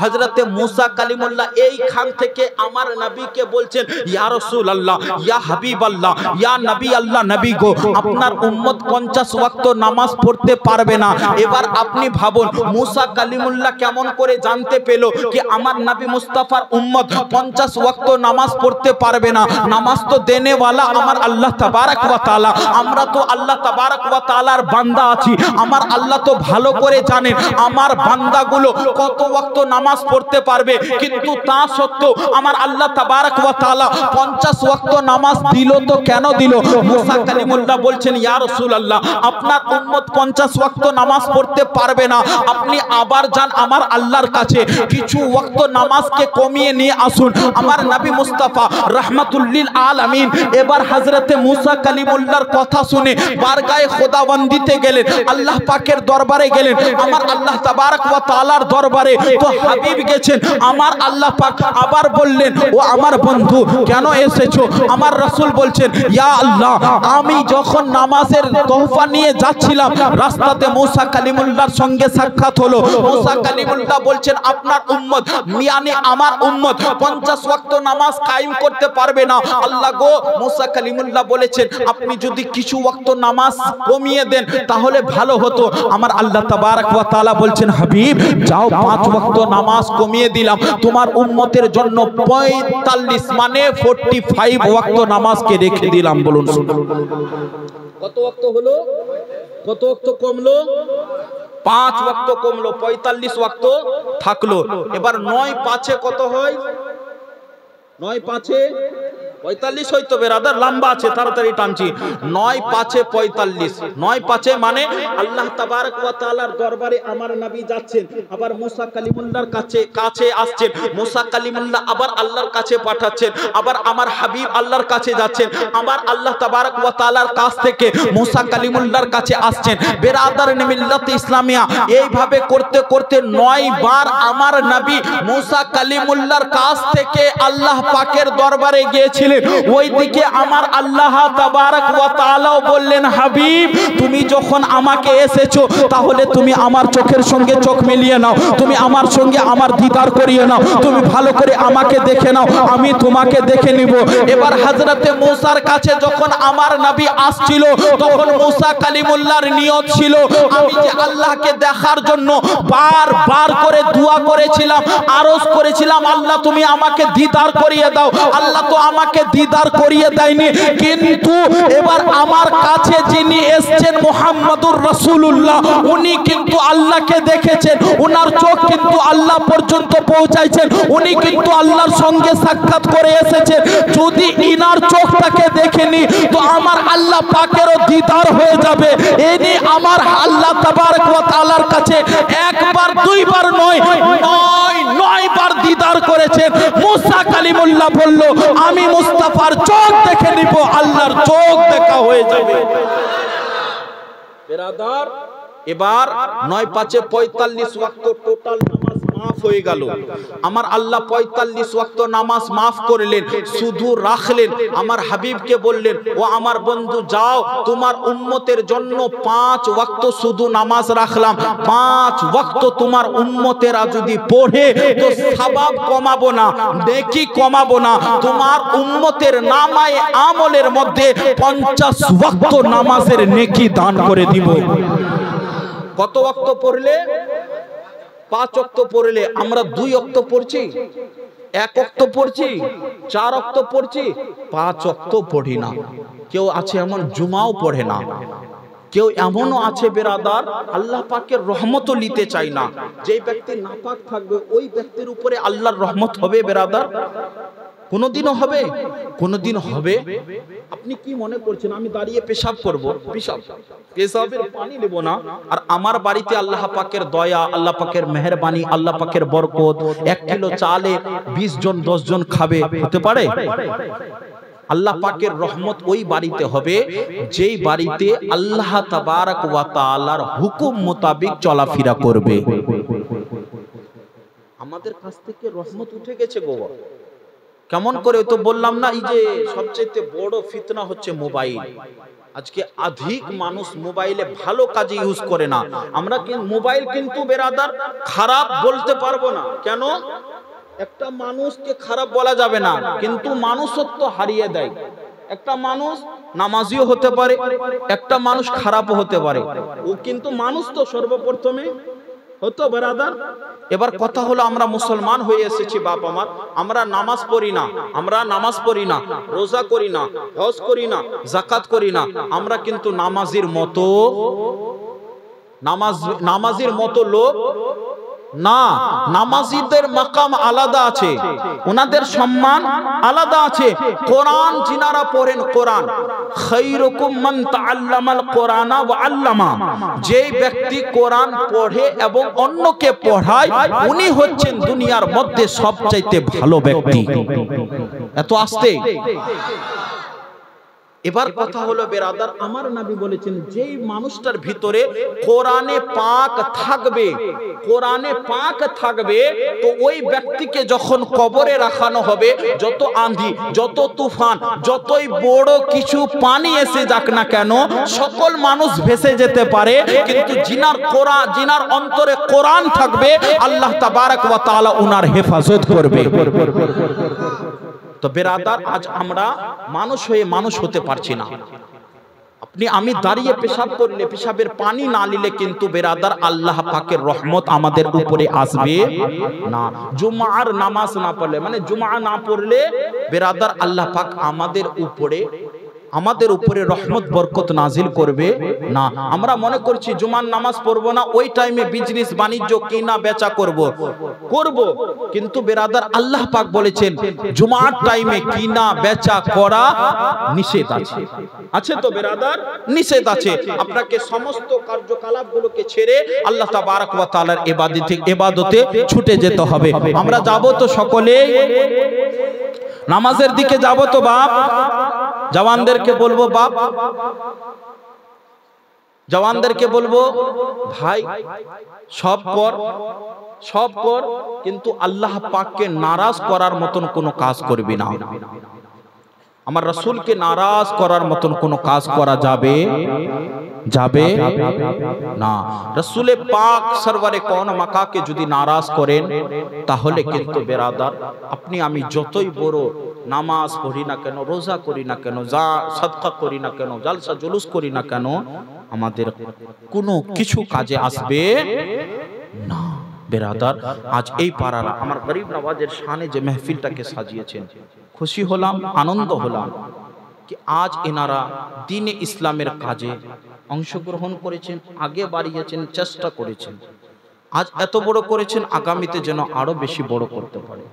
হযরতে মুসা কালিমুল্লাহ এইখান থেকে আমার নবীকে বলছেন, ইয়া রাসূলুল্লাহ, ইয়া হাবিবাল্লাহ, ইয়া নবী আল্লাহ, নবী গো, আপনার উম্মত 50 ওয়াক্ত নামাজ পড়তে পারবে না। এবার আপনি ভাবুন মুসা কালিমুল্লাহ কেমন করে জানতে পেল কি আমার নবী মুস্তাফার উম্মত 50 ওয়াক্ত নামাজ পড়তে পারবে না? নামাজ তো দেনে ওয়ালা আমার আল্লাহ তাবারক ওয়া তাআলা। আমরা তো আল্লাহ তাবারক ওয়া তাআলার বান্দা আছি। আমার আল্লাহ তো ভালো করে জানেন আমার বান্দাগুলো কত ওয়াক্ত নামাজ পড়তে পারবে, কিন্তু তা সত্ত্বেও আমার আল্লাহ তাবারক ওয়া তাআলা 50 ওয়াক্ত নামাজ দিল। তো কেন দিল? মুসা কালিমুল্লাহ বলছেন, ইয়া রাসূলুল্লাহ, আপনার উম্মত 50 ওয়াক্ত নামাজ পড়তে পারবে না, আপনি আবার যান আমার আল্লাহর কাছে, কিছু ওয়াক্ত নামাজকে কমিয়ে নিয়ে আসুন। আমার নবী মুস্তাফা রাহমাতুল লিল আলামিন এবার হযরতে মুসা কালিমুল্লাহর কথা শুনে বারগায়ে খোদাবন্দিতে গেলেন, আল্লাহ পাকের দরবারে গেলেন, আমার আল্লাহ তাবারক ওয়া তাআলার দরবারে। তো হাবিব গেছেন, আমার আল্লাহ পাক আবার বললেন, ও আমার বন্ধু কেন এসেছো? আমার রাসূল বলছেন, ইয়া আল্লাহ, আমি যখন নামাজের তোহফা নিয়ে যাচ্ছিলাম রাস্তাতে মুসা কালিমুল্লাহর সঙ্গে সাক্ষাৎ হলো। মুসা কালিমুল্লাহ বলছেন, আপনার উম্মত মানে আমার উম্মত 50 ওয়াক্ত নামাজ কায়েম করতে পারবে না। আল্লাহ গো, মুসা কালিমুল্লাহ বলেছেন আপনি যদি কিছু ওয়াক্ত নামাজ কমিয়ে দেন তাহলে ভালো হতো। আমার আল্লাহ তাবারক ওয়া তাআলা বলছেন, হাবিব যাও 5 ওয়াক্ত নামাজ কমিয়ে দিলাম, তোমার উম্মতের জন্য 45 মানে 45 ওয়াক্ত নামাজকে রেখে দিলাম। বলুন কত ওয়াক্ত হলো? কত ওয়াক্ত কমলো? 5 ওয়াক্ত কমলো, 45 ওয়াক্ত থাকলো। এবার 9 5 কত হয়? 9 5 45 হয়তো বেরাদার, লম্বা আছে, তাড়াতাড়ি টানছি। 9 5 45, 9 5 মানে আল্লাহ তাবারক ওয়া তাআলার দরবারে আমার নবী যাচ্ছেন, আবার মুসা কালিমুল্লাহর কাছে আসছেন, মুসা কালিমুল্লাহ আবার আল্লাহর কাছে পাঠাচ্ছেন, আবার আমার হাবিব আল্লাহর কাছে যাচ্ছেন, আবার আল্লাহ তাবারক ওয়া তাআলার কাছ থেকে মুসা কালিমুল্লাহর কাছে আসছেন। বেরাদার মিল্লাত ইসলামিয়া এইভাবে করতে করতে 9 বার আমার নবী মুসা কালিমুল্লাহর কাছ থেকে আল্লাহ পাকের দরবারে গিয়েছিলেন। ওইদিকে আমার আল্লাহ তাবারক ওয়া তাআলা বললেন, হাবিব তুমি যখন আমাকে এসেছো তাহলে তুমি আমার চোখের সঙ্গে চোখ মিলিয়ে নাও, তুমি আমার সঙ্গে আমার দিদার করিয়ে নাও, তুমি ভালো করে আমাকে দেখে নাও, আমি তোমাকে দেখে নিব। এবার হযরতে মুসার কাছে যখন আমার নবী আসছিল তখন মুসা কালিমুল্লাহর নিয়ত ছিল আমি যে আল্লাহকে দেখার জন্য বারবার করে দোয়া করেছিলাম, আরজ করেছিলাম, আল্লাহ তুমি আমাকে দিদার করিয়ে দাও। আল্লাহ তো আমাকে দিদার করিয়ে দেয়নি, কিন্তু এবার আমার কাছে যিনি এসেছেন মুহাম্মাদুর রাসূলুল্লাহ, উনি কিন্তু আল্লাহকে দেখেছেন, উনার চোখ কিন্তু আল্লাহ পর্যন্ত পৌঁছাইছেন, উনি কিন্তু আল্লাহর সঙ্গে সাক্ষাৎ করে এসেছেন। যদি ইনার চোখটাকে দেখেনি তো আমার আল্লাহ পাকেরও দিদার হয়ে যাবে। ইনি আমার আল্লাহ তাবারক ওয়া তাআলার কাছে একবার দুইবার নয়, 9 বার দিদার করেছেন। মুসা কালিমুল্লাহ বলল আমি মুস্তাফার চোখ দেখে নিব, আল্লাহর চোখ দেখা হয়ে যাবে। বেরাদার এবার 9 5 45 ওয়াক্ত টোটাল নামাজ মাফ হয়ে গেল। আমার আল্লাহ 45 ওয়াক্ত নামাজ মাফ করলেন, শুধু রাখলেন। আমার হাবিবকে বললেন, ও আমার বন্ধু যাও তোমার উম্মতের জন্য 5 ওয়াক্ত শুধু নামাজ রাখলাম, 5 ওয়াক্ত তোমার উম্মতেরা যদি পড়ে তো সওয়াব কমাবো না, নেকি কমাবো না, তোমার উম্মতের নামায়ে আমলের মধ্যে 50 ওয়াক্ত নামাজের নেকি দান করে দিব। কত ওয়াক্ত পড়লে? 5 ওয়াক্ত পড়লে। আমরা 2 ওয়াক্ত পড়ছি, 1 ওয়াক্ত পড়ছি, 4 ওয়াক্ত পড়ছি, 5 ওয়াক্ত পড়ি না। কেউ আছে এমন জুমাও পড়ে না, কেউ এমনও আছে বেরাদার আল্লাহ পাকের রহমত নিতে চাই না। যে ব্যক্তি নাপাক থাকবে ওই ব্যক্তির উপরে আল্লাহর রহমত হবে বেরাদার? কোনদিনও হবে? কোনদিন হবে? আপনি কি মনে করছেন আমি দাঁড়িয়ে পেশাব করব? পেশাবের পানি নেব না আর আমার বাড়িতে আল্লাহ পাকের দয়া, আল্লাহ পাকের মেহেরবানি, আল্লাহ পাকের বরকত, 1 কিলো চালে 20 জন 10 জন খাবে, হতে পারে? আল্লাহ পাকের রহমত ওই বাড়িতে হবে যেই বাড়িতে আল্লাহ তাবারক ওয়া তাআলার হুকুম মোতাবেক চলাফেরা করবে। আমাদের আমাদের কাছ থেকে রহমত উঠে গেছে গো। কেমন করে? তো বললাম না, এই যে সবচেয়ে বড় ফিতনা হচ্ছে মোবাইল। আজকে অধিক মানুষ মোবাইলে ভালো কাজে ইউজ করে না। আমরা মোবাইল কিন্তু বেরাদার খারাপ বলতে পারবো না। কেন? একটা মানুষকে খারাপ বলা যাবে না, কিন্তু মানুষত্ব হারিয়ে দেয়। একটা মানুষ নামাজিও হতে পারে, একটা মানুষ খারাপও হতে পারে, ও কিন্তু মানুষ তো সর্বপ্রথমে হতো বেরাদার। এবার কথা হলো, আমরা মুসলমান হয়ে এসেছি বাপ আমার, আমরা নামাজ পড়ি না, আমরা নামাজ পড়ি না, রোজা করি না, হজ করি না, যাকাত করি না। আমরা কিন্তু নামাজির মতো লোক না। নামাজিদের মাকাম আলাদা আছে, ওনাদের সম্মান আলাদা আছে। কোরআন যিনারা পড়েন, কোরআন খায়রুকুম মান তাআল্লামাল কোরআনা ওয়া আল্লামা, যেই ব্যক্তি কোরআন পড়ে এবং অন্যকে পড়ায়, উনি হচ্ছেন দুনিয়ার মধ্যে সবচাইতে ভালো ব্যক্তি। এত আস্তে। এবার কথা হলো বেরাদার, আমার নবী বলেছেন যেই মানুষটার ভিতরে কোরআনে পাক থাকবে, কোরআনে পাক থাকবে, তো ওই ব্যক্তিকে যখন কবরে রাখানো হবে, যত আঁধি, যত তুফান, যতই বড় কিছু পানি এসে যাক না কেন, সকল মানুষ ভেসে যেতে পারে, কিন্তু জিনার অন্তরে কোরআন থাকবে, আল্লাহ তাবারক ওয়া তাআলা উনার হেফাজত করবে। তো বেরাদার, আজ আমরা মানুষ হয়ে মানুষ হতে পারছি না। আমি দাঁড়িয়ে পেশাব করলে পেশাবের পানি না নিলে কিন্তু বেরাদার আল্লাহ পাকের রহমত আমাদের উপরে আসবে না। জুমার নামাজ না পড়লে, মানে জুমা না পড়লে বেরাদার আল্লাহ পাক আমাদের উপরে রহমত বরকত নাজিল করবে না। আমরা মনে করছি জুমার নামাজ পড়বো না, ওই টাইমে বিজনেস বাণিজ্য কিনা বেচা করব, কিন্তু বেরাদার আল্লাহ পাক বলেছেন জুমার টাইমে কিনা বেচা করা নিষেধ আছে। আছে তো বেরাদার, নিষেধ আছে। আপনাকে সমস্ত কার্যকলাপগুলোকে ছেড়ে আল্লাহ তাবারক ওয়া তাআলার ইবাদতে ছুটে যেতে হবে। আমরা যাব তো সকলে নামাজের দিকে যাব তো বাপ। জওয়ানদেরকে বলবো বাপ, জওয়ানদেরকে বলবো ভাই, সব কর, কিন্তু আল্লাহ পাককে নারাজ করার মতন কোনো কাজ করবি না। আমার রাসূলকে নারাজ করার মতন কোনো কাজ করা যাবে না। রাসূলে পাক সরওয়ারে কওন মাকাকে যদি নারাজ করেন, তাহলে কিন্তু বেরাদার আপনি আমি যতই বড় নামাজ পড়ি না কেন, রোজা করি না কেন, সাদকা করি না কেন, জালসা জুলুস করি না কেন, আমাদের কোনো কিছু কাজে আসবে না। বেরাদার, আজ এই পাড়ার আমার গরিব নওয়াজের শানে যে মেহফিলটাকে সাজিয়েছেন, খুশি হলাম, আনন্দ হলাম কি আজ এনারা দ্বীনে ইসলামের কাজে অংশগ্রহণ করেছেন, আগে বাড়িয়েছেন, চেষ্টা করেছেন। আজ এত বড় করেছেন, আগামীতে যেন আরো বেশি বড় করতে পারে।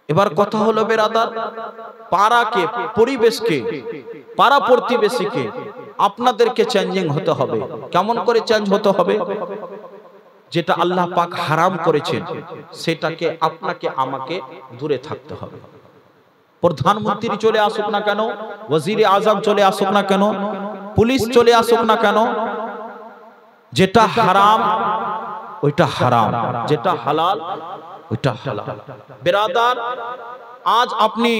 এবার কথা হলো বেরাদার, পাড়াকে, পরিবেশকে, পাড়া প্রতিবেশীকে আপনাদেরকে চেঞ্জিং হতে হবে। কেমন করে চেঞ্জ হতে হবে? যেটা আল্লাহ পাক হারাম করেছেন সেটাকে আপনাকে আমাকে দূরে থাকতে হবে। প্রধানমন্ত্রী চলে আসুক না কেন, ওয়াজিরে আজম চলে আসুক না কেন, পুলিশ চলে আসুক না কেন, যেটা হারাম ওইটা হারাম, যেটা হালাল ওইটা হালাল। বেরাদার, আজ আপনি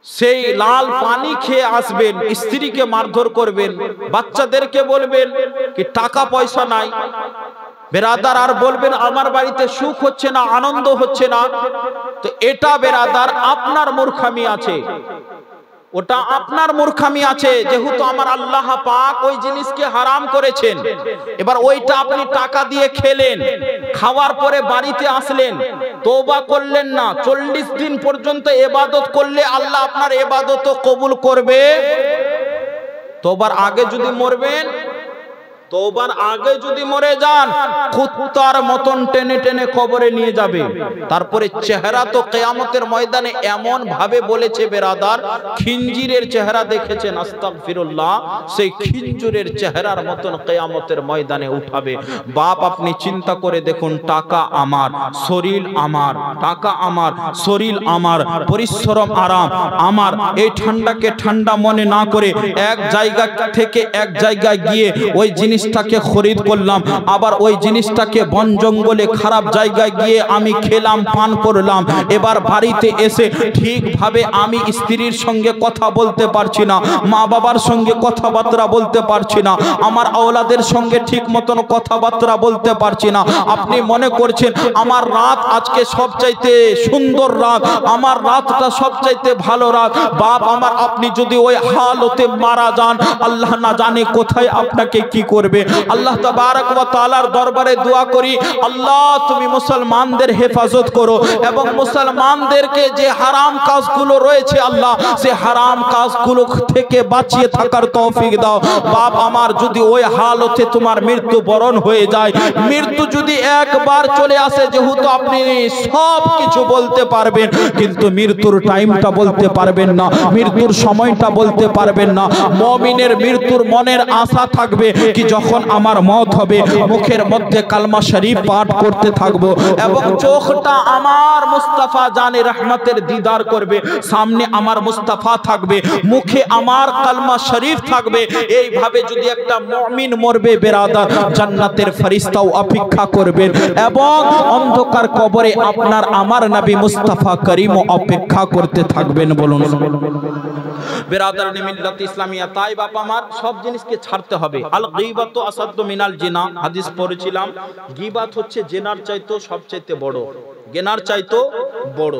সেই লাল পানি খেয়ে আসবেন, স্ত্রীকে মারধর করবেন, বাচ্চাদেরকে বলবেন কি টাকা পয়সা নাই, বেরাদার আর বলবেন আমার বাড়িতে সুখ হচ্ছে না, আনন্দ হচ্ছে না, তো এটা বেরাদার আপনার মূর্খামি আছে, ওটা আপনার মূর্খামি আছে। যেহেতু আমার আল্লাহ পাক ওই জিনিসকে হারাম করেছেন, এবার ওইটা আপনি টাকা দিয়ে খেলেন, খাওয়ার পরে বাড়িতে আসলেন, তওবা করলেন না, 40 দিন পর্যন্ত ইবাদত করলে আল্লাহ আপনার ইবাদত কবুল করবে? তওবার আগে যদি মরবেন, তওবার আগে যদি মরে যান, কুত্তার মতন টেনে টেনে কবরে নিয়ে যাবে। তারপরে চেহারা তো কিয়ামতের ময়দানে এমন ভাবে বলেছে বেরাদার, খিঞ্জিরের চেহারা দেখেছেন, আস্তাগফিরুল্লাহ, সেই খিঞ্জিরের চেহারার মতন কিয়ামতের ময়দানে উঠাবে। বাপ আপনি চিন্তা করে দেখুন, টাকা আমার, শরীর আমার, টাকা আমার, শরীর আমার, পরিশ্রম আরাম আমার, এই ঠান্ডাকে ঠান্ডা মনে না করে এক জায়গা থেকে এক জায়গায় গিয়ে ওই জিনিস জিনিসটাকে খরিদ করলাম, আবার ওই জিনিসটাকে বন জঙ্গলে খারাপ জায়গায় গিয়ে আমি খেলাম, পান করলাম। এবার বাড়িতে এসে ঠিকভাবে আমি স্ত্রীর সঙ্গে কথা বলতে পারছি না, মা বাবার সঙ্গে কথাবার্তা বলতে পারছি না, আমার আওলাদের সঙ্গে ঠিক মতন কথাবার্তা বলতে পারছি না। আপনি মনে করছেন আমার রাত আজকে সবচাইতে সুন্দর রাত, আমার রাতটা সবচাইতে ভালো রাত। বাপ আমার, আপনি যদি ওই হালতে মারা যান, আল্লাহ না জানে কোথায় আপনাকে কি করবে। আল্লাহ তাবারক ওয়া তাআলার দরবারে দোয়া করি, আল্লাহ তুমি মুসলমানদের হেফাজত করো এবং মুসলমানদেরকে যে হারাম কাজগুলো রয়েছে আল্লাহ, সে হারাম কাজগুলো থেকে বাঁচিয়ে থাকার তৌফিক দাও। বাপ আমার, যদি ওই হালতে তোমার মৃত্যু বরণ হয়ে যায়, মৃত্যু যদি একবার চলে আসে, যেহেতু আপনি সব কিছু বলতে পারবেন কিন্তু মৃত্যুর টাইমটা বলতে পারবেন না, মৃত্যুর সময়টা বলতে পারবেন না। মুমিনের মৃত্যুর মনের আশা থাকবে কি যখন আমার মওত হবে মুখের মধ্যে কালমা শরীফ পাঠ করতে থাকবো এবং চোখটা আমার মুস্তাফা জানে রহমতের দিদার করবে, সামনে আমার মুস্তাফা থাকবে, মুখে আমার কালমা শরীফ থাকবে। এইভাবে যদি একটা মুমিন মরবে বেরাদার, জান্নাতের ফেরেশতাও অপেক্ষা করবেন এবং অন্ধকার কবরে আপনার আমার নবী মুস্তাফা করিম অপেক্ষা করতে থাকবেন। বলুন বেরাদার মিল্লাত ইসলামিয়া। তাই বাপ আমার, সব জিনিসকে ছাড়তে হবে। আল গীবাতু আসাদ্দু মিনাল জিনা, হাদিস পড়েছিলাম। গীবাত হচ্ছে জেনার চাইতো সবচাইতে বড়, গেনার চাইতো বড়।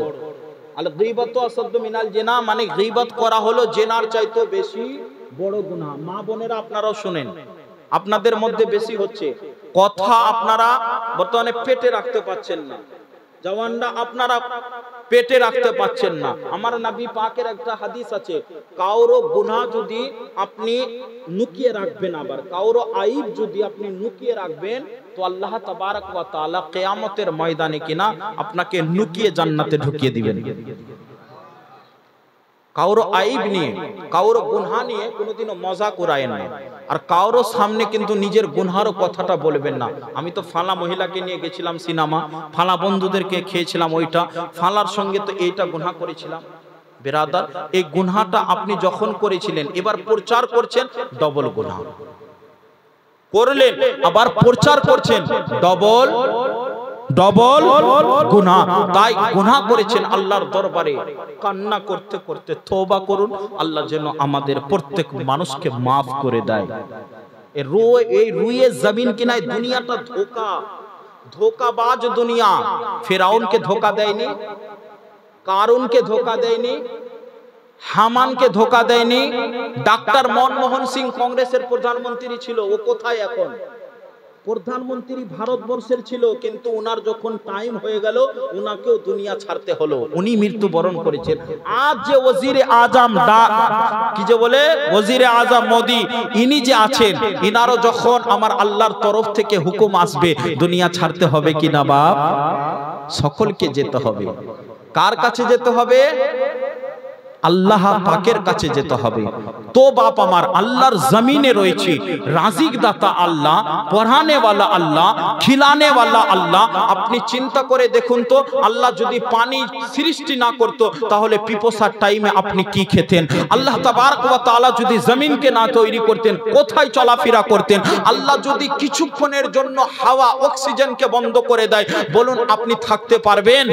আল গীবাতু আসাদ্দু মিনাল জিনা মানে গীবাত করা হলো জেনার চাইতো বেশি বড় গুনাহ। মা বোনেরা আপনারাও শুনেন, আপনাদের মধ্যে বেশি হচ্ছে কথা, আপনারা বর্তমানে পেটে রাখতে পাচ্ছেন না, জওয়ানরা আপনারা পেটে রাখতে পাচ্ছেন না। আমার নবী পাকের একটা হাদিস আছে, কাউরো গুনাহ যদি আপনি লুকিয়ে রাখবেন, আবার কাউরো আইব যদি আপনি লুকিয়ে রাখবেন, তো আল্লাহ তাবারক ওয়া তাআলা কিয়ামতের ময়দানে কিনা আপনাকে লুকিয়ে জান্নাতে ঢুকিয়ে দিবেন। কাউরো আইব নিয়ে, কাউরো গুনাহ নিয়ে কোনোদিনও মজা করায়েন না, আর কাউরো সামনে কিন্তু নিজের গুনহারও কথাটা বলবেন না। আমি তো ফালা মহিলাকে নিয়ে গেছিলাম সিনেমা, ফালা বন্ধুদেরকে খেয়েছিলাম ওইটা, ফালার সঙ্গে তো এইটা গুনাহ করেছিলাম। বেরাদার, এই গুনাহটা আপনি যখন করেছিলেন, এবার প্রচার করছেন, ডবল গুনাহ করলেন, আবার প্রচার করছেন, ডবল ডবল গুনাহ। তাই গুনাহ করেছেন, আল্লাহর দরবারে কান্না করতে করতে তওবা করুন, আল্লাহ যেন আমাদের প্রত্যেক মানুষকে মাফ করে দেয়। এই রুয়ে জমিন কি নাই, দুনিয়াটা ধোঁকা, ধোঁকাবাজ দুনিয়া। ফিরাউনকে ধোঁকা দেয়নি, কারুনকে ধোঁকা দেয়নি, হামানকে ধোঁকা দেয়নি। ডাক্তার মনমোহন সিং কংগ্রেসের প্রধানমন্ত্রী ছিল, ও কোথায় এখন? প্রধানমন্ত্রী ভারতবর্ষের ছিল, কিন্তু উনার যখন টাইম হয়ে গেল উনাকেও দুনিয়া ছাড়তে হলো, উনি মৃত্যুবরণ করেছেন। আজ যে ওজিরে আজম কি যে বলে ওজিরে আজম মোদি, ইনি যে আছেন, ইনারও যখন আমার আল্লাহর তরফ থেকে হুকুম আসবে দুনিয়া ছাড়তে হবে কি না বাপ? সকলকে যেতে হবে। কার কাছে যেতে হবে? আল্লাহ পাকের কাছে যেতে হবে। তো বাপ আমার, আল্লাহর জমিনে রয়েছে রাজিক দাতা আল্লাহ, পড়ানে ওয়ালা আল্লাহ, খিলানে ওয়ালা আল্লাহ। আপনি চিন্তা করে দেখুন তো, আল্লাহ যদি পানি সৃষ্টি না করতো তাহলে পিপাসার টাইমে আপনি কি খেতেন? আল্লাহ তাবারক ওয়া তাআলা যদি জমিনকে না তৈরি করতেন, কোথায় চলাফেরা করতেন? আল্লাহ যদি কিছুক্ষণের জন্য হাওয়া অক্সিজেনকে বন্ধ করে দেয়, বলুন আপনি থাকতে পারবেন?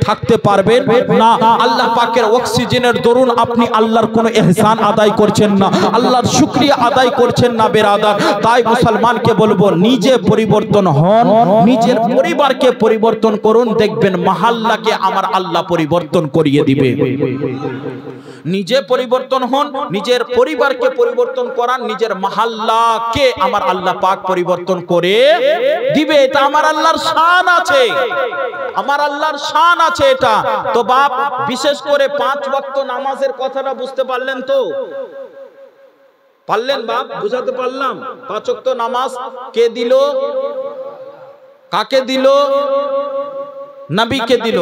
থাকতে পারবেন না। আল্লাহ পাকের অক্সিজেনের আপনি আল্লাহর কোন ইহসান আদায় করছেন না, আল্লাহর শুকরিয়া আদায় করছেন না বেরাদার। তাই মুসলমানকে বলবো, নিজে পরিবর্তন হন, নিজের পরিবারকে পরিবর্তন করুন, দেখবেন মহল্লাকে আমার আল্লাহ পরিবর্তন করিয়ে দিবে। নিজে পরিবর্তন হন, নিজের পরিবারকে পরিবর্তন করান, নিজের মহল্লাকে আমার আল্লাহ পাক পরিবর্তন করে দিবে। এটা আমার আল্লাহর শান আছে, আমার আল্লাহর শান আছে এটা। তো বাপ, বিশেষ করে 5 ওয়াক্ত নামাজের কথাটা বুঝতে পারলেন তো? পারলেন বাপ? বুঝাতে পারলাম? 5 ওয়াক্ত নামাজ কে দিল? কাকে দিল? নবীকে দিল।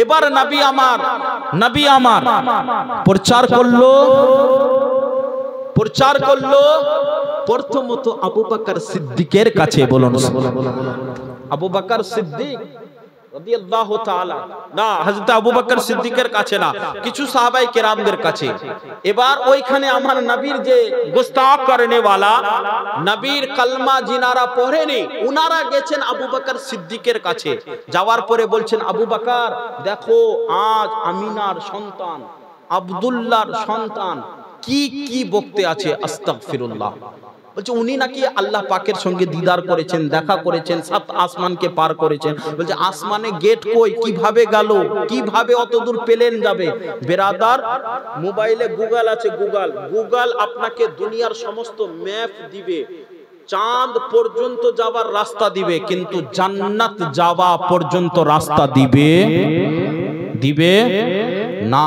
এবার নবী আমার প্রচার করলো প্রথমত আবু বকর সিদ্দিকের কাছে। বলুন আবু বকর সিদ্দিক রাদিয়াল্লাহু তাআলা, না হযরত আবু বকর সিদ্দিকের কাছে না, কিছু সাহাবায়ে কেরামদের কাছে। এবার ওইখানে আমার নবীর যে গুস্তাখ করনে वाला, নবীর কালমা জিনারা পড়েনি, উনারা গেছেন আবু বকর সিদ্দিকের কাছে। যাওয়ার পরে বলছেন, আবু বকর দেখো আজ আমিনার সন্তান আব্দুল্লাহর সন্তান কি কি বকতে আছে, আস্তাগফিরুল্লাহ। বলছে উনি নাকি আল্লাহ পাকের সঙ্গে দিদার করেছেন, দেখা করেছেন, সাত আসমানকে পার করেছেন। বলছে আসমানে গেট কই, কিভাবে গেল, কিভাবে অত দূর প্লেন যাবে? বেরাদার, মোবাইলে গুগল আছে, গুগল আপনাকে দুনিয়ার সমস্ত ম্যাপ দিবে, চাঁদ পর্যন্ত যাওয়ার রাস্তা দিবে, কিন্তু জান্নাত যাওয়া পর্যন্ত রাস্তা দিবে না।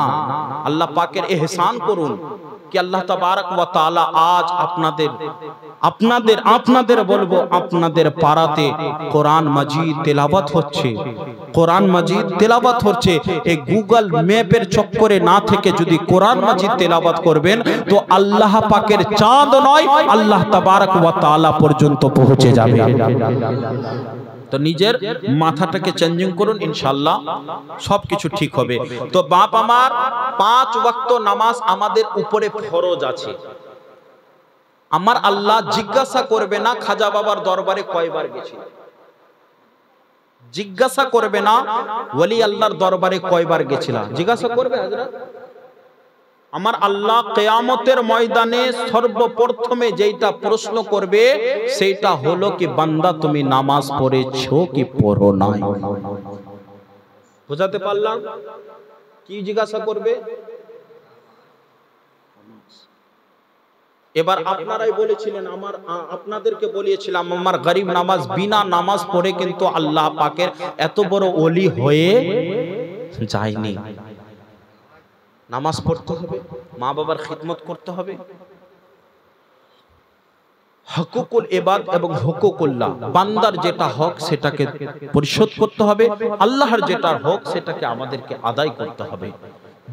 আল্লাহ পাকের ইহসান করুন कि अल्लाह तबारक व ताला आज আপনাদের বলবো, আপনাদের পাড়াতে কোরআন মাজিদ তেলাওয়াত হচ্ছে, কোরআন মাজিদ তেলাওয়াত হচ্ছে। এই গুগল ম্যাপের চক্করে না থেকে যদি কোরআন মাজিদ তেলাওয়াত করবেন তো আল্লাহ পাকের চাঁদ নয়, আল্লাহ তবারক ওয়া তাআলা পর্যন্ত পৌঁছে যাবে। তো নিজের মাথাটাকে চেঞ্জিং করুন, ইনশাআল্লাহ সবকিছু ঠিক হবে। তো বাপ আমার, 5 ওয়াক্ত নামাজ আমাদের উপরে ফরজ আছে। আমার আল্লাহ জিজ্ঞাসা করবে না খাজা বাবার দরবারে কয়বার গেছিল, জিজ্ঞাসা করবে না ওলি আল্লাহর দরবারে কয়বার গেছিল, জিজ্ঞাসা করবে হযরত? আমার আল্লাহ কিয়ামতের ময়দানে সর্বপ্রথমে যেটা প্রশ্ন করবে সেটা হলো কি বান্দা তুমি নামাজ পড়েছো কি পড়ো নাই। বুঝাতে পারলাম? কি জিজ্ঞাসা করবে? এবার আপনারাই বলেছিলেন, আপনাদেরকে বলিয়েছিলাম আমার গরিব নামাজ বিনা নামাজ পড়ে কিন্তু আল্লাহ পাকের এত বড় ওলি হয়ে যায়নি। নামাজ পড়তে হবে, মা বাবার খিদমত করতে হবে, হকুকুল ইবাদ এবং হুকুকুল্লাহ, বান্দার যেটা হক সেটাকে পরিশোধ করতে হবে, আল্লাহর যেটা হক সেটাকে আমাদেরকে আদায় করতে হবে।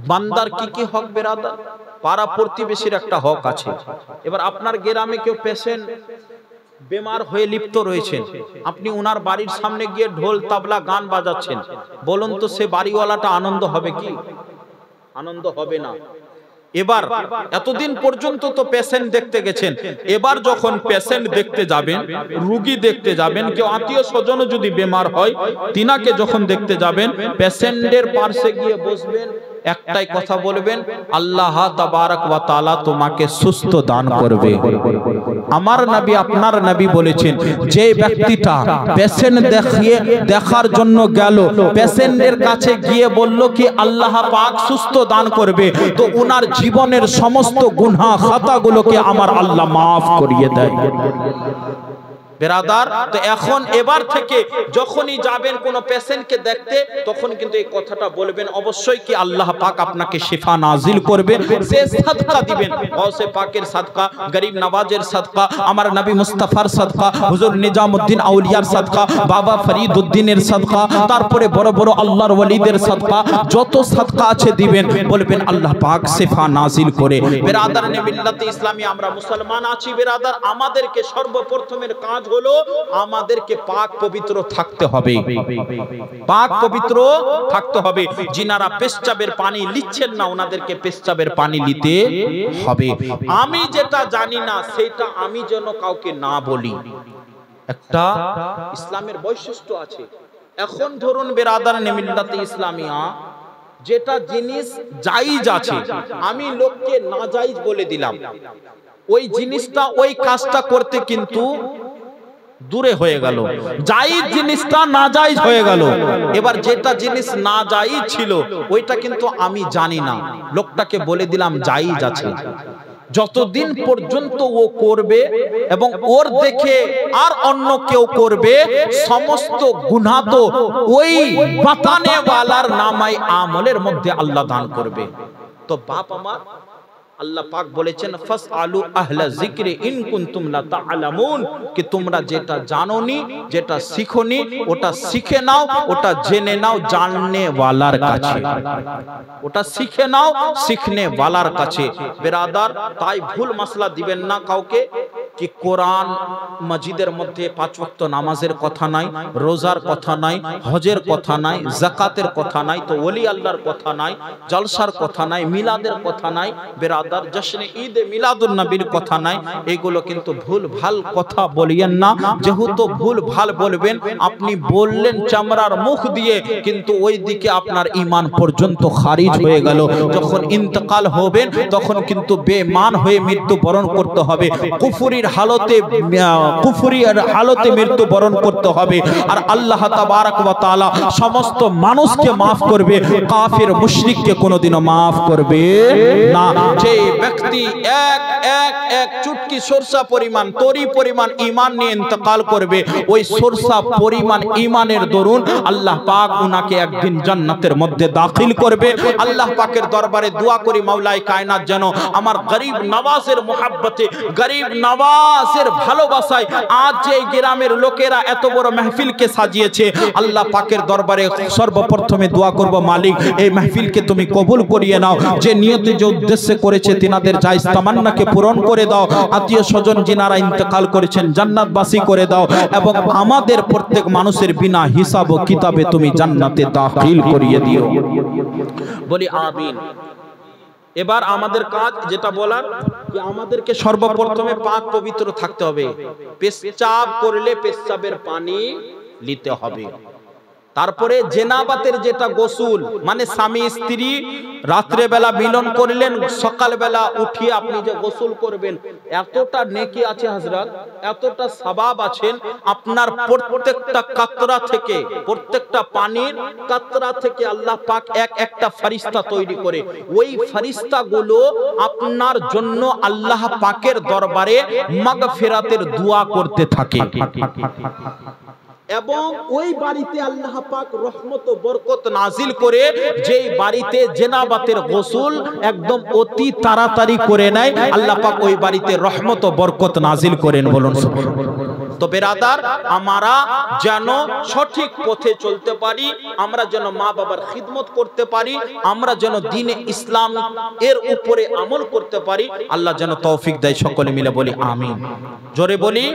বান্দার কি কি হক বেরাদার? পাড়া প্রতিবেশীর একটা হক আছে। এবার আপনার গ্রামে কেউ পেশেন্ট বেমার হয়ে লিপ্ত রয়েছেন, আপনি ওনার বাড়ির সামনে গিয়ে ঢোল তাবলা গান বাজাচ্ছেন, বলুন তো সে বাড়িওয়ালাটা আনন্দ হবে কি? আনন্দ হবে না। এবার এতদিন পর্যন্ত তো পেশেন্ট দেখতে গেছেন, এবার যখন পেশেন্ট দেখতে যাবেন, রোগী দেখতে যাবেন, কেউ আত্মীয় স্বজন যদি বেমার হয় তিনাকে যখন দেখতে যাবেন, পেশেন্টের পাশে গিয়ে বসবেন, একটাই কথা বলবেন, আল্লাহ তাবারক ওয়া তাআলা তোমাকে সুস্থ দান করবে। আমার নবী আপনার নবী বলেছেন, যে ব্যক্তিটা পেশেন্ট দেখার জন্য গেল, পেশেন্টের কাছে গিয়ে বলল কি আল্লাহ পাক সুস্থ দান করবে, তো ওনার জীবনের সমস্ত গুনাহ খাতাগুলোকে আমার আল্লাহ মাফ করিয়ে দেয়। বেরাদার, তো এখন এবার থেকে যখনই যাবেন কোন পেশেন্টকে দেখতে, তখন কিন্তু এই কথাটা বলবেন অবশ্যই কি আল্লাহ পাক আপনাকে শিফা নাজিল করবে, সে সাদকা দিবেন, গৌসে পাকের সাদকা, গরিব নওয়াজের সাদকা, আমার নবী মুস্তাফার সাদকা, হুজুর নিজামউদ্দিন আউলিয়ার সাদকা, বাবা ফরিদউদ্দিনের সাদকা, তারপরে বড় বড় আল্লাহর ওলিদের সাদকা, যত সাদকা আছে দিবেন, বলবেন আল্লাহ পাক শিফা নাজিল করে। বেরাদার নে মিল্লাতে ইসলামী, আমরা মুসলমান আছি বেরাদার, আমাদেরকে সর্বপ্রথমের কাজ হলো আমাদেরকে পাক পবিত্র থাকতে হবে, পাক পবিত্র থাকতে হবে। যিনারা পেশাবের পানি লিচ্ছেন না, ওনাদেরকে পেশাবের পানি নিতে হবে। আমি যেটা জানি না সেটা আমি যেন কাউকে না বলি, একটা ইসলামের বৈশিষ্ট্য আছে। এখন ধরুন বেরাদার নে মিল্লাতে ইসলামিয়া, যেটা জিনিস জায়েজ আছে আমি লোককে নাজায়েজ বলে দিলাম, ওই জিনিসটা ওই কাজটা করতে কিন্তু দূরে হয়ে গেল, জায়েজ জিনিসটা নাজায়েজ হয়ে গেল। এবার যেটা জিনিস নাজায়েজ ছিল ওইটা কিন্তু আমি জানি না, লোকটাকে বলে দিলাম জায়েজ আছে। যতদিন পর্যন্ত ও করবে এবং ওর দেখে আর অন্য কেউ করবে, সমস্ত গুনাহ তো ওই বাতানে ওয়ালার নামায় আমলের মধ্যে আল্লাহ দান করবে। তো বাপ আমার, আল্লাহ পাক বলেছেন ফাসআলু আহলা যিকরি ইন কুনতুম লা তা'লামুন, কি তোমরা যেটা জানোনি, যেটা শিখোনি, ওটা শিখে নাও, ওটা জেনে নাও জাননে ওয়ালার কাছে, ওটা শিখে নাও শিখনে ওয়ালার কাছে। বেরাদার, তাই ভুল মাসলা দিবেন না কাউকে कि कुरान मजिदेर मध्य 5 वक्त नामाजेर कथा नाई, रोजार कथा नाई, हजेर कथा नाई, जाकातेर कथा नाई, तो वली अल्लाहर कथा नाई, जलसार कथा नाई, मिलादेर कथा नाई, बेरादार जश्ने ईद मिलादुन नबीर कथा नाई। एगुलो किन्तु भूल भाल कथा बलियेन ना, जेहेतु भूल भाल बोलबेन आपनी बोललेन चामड़ार मुख दिए, किन्तु ओई दिके आपनार ईमान पर्यन्त खारिज हये गेल। जखन इंतकाल होबेन तखन किन्तु बेईमान हये मृत्युबरण करते हबे, कुफुरिर हालते कुफुरिर हालते मृत्युबरण करते हबे। और अल्लाह तबारक व ताआला समस्त मानुषके माफ करबे, काफिर मुशरिकके कोनोदिनो माफ करबे ना। जे व्यक्ति एक एक एक चुटकी सरसा परिमाण तरी परिमाण ईमान निये इंतकाल करबे, ओई सरसा परिमाण ईमानेर दरुन अल्लाह पाक उनाके एकदिन জান্নাতের মধ্যে দাখিল করবে। আল্লাহ পাকের দরবারে দোয়া করি মাওলাই কায়নাত যেন আমার গরিব নওয়াজের মোহাব্বতে, গরিব নওয়াজের ভালোবাসায় আজ যে গ্রামের লোকেরা এত বড় মাহফিলকে সাজিয়েছে, আল্লাহ পাকের দরবারে সর্বপ্রথমে দোয়া করব, মালিক এই মাহফিলকে তুমি কবুল করিয়ে নাও। যে নিয়তে যে উদ্দেশ্যে করেছে তিনাদের জায়েজ তামান্নাকে পূরণ করে দাও। আত্মীয় স্বজন যিনারা ইন্তেকাল করেছেন জান্নাতবাসী করে দাও, এবং আমাদের প্রত্যেক মানুষের বিনা হিসাব ও কিতাবে তুমি জান্নাতে দাখিল করিয়ে দিও। বলি আমিন। এবার আমাদের কাজ যেটা বলার, যে আমাদেরকে সর্বপ্রথমে পাক পবিত্র থাকতে হবে। পেশাব করলে পেশাবের পানি নিতে হবে। তারপরে জেনাবাতের যেটা গোসল, মানে স্বামী স্ত্রী রাত্রে বেলা মিলন করলেন, সকাল বেলা উঠিয়ে আপনি যে গোসল করবেন, এতটা নেকি আছে হযরত, এতটা সওয়াব আছেন। আপনার প্রত্যেকটা কাতরা থেকে, প্রত্যেকটা পানির কাতরা থেকে আল্লাহ পাক এক একটা ফেরেশতা তৈরি করে, ওই ফেরেশতাগুলো আপনার জন্য আল্লাহ পাকের দরবারে মাগফিরাতের দোয়া করতে থাকে। এবং ওই বাড়িতে আল্লাহ পাক রহমত ও বরকত নাজিল করে, যেই বাড়িতে জেনাবাতের গোসল একদম অতি তাড়াতাড়ি করে নেয়, আল্লাহ পাক ওই বাড়িতে রহমত ও বরকত নাজিল করেন। বলুন সুবহানাল্লাহ। তো বেরাদার, আমরা যেন সঠিক পথে চলতে পারি, আমরা যেন মা বাবার খিদমত করতে পারি, আমরা যেন দ্বীনে ইসলাম এর উপরে আমল করতে পারি, আল্লাহ যেন তৌফিক দেয়। সকলে মিলে বলি আমিন। জোরে বলি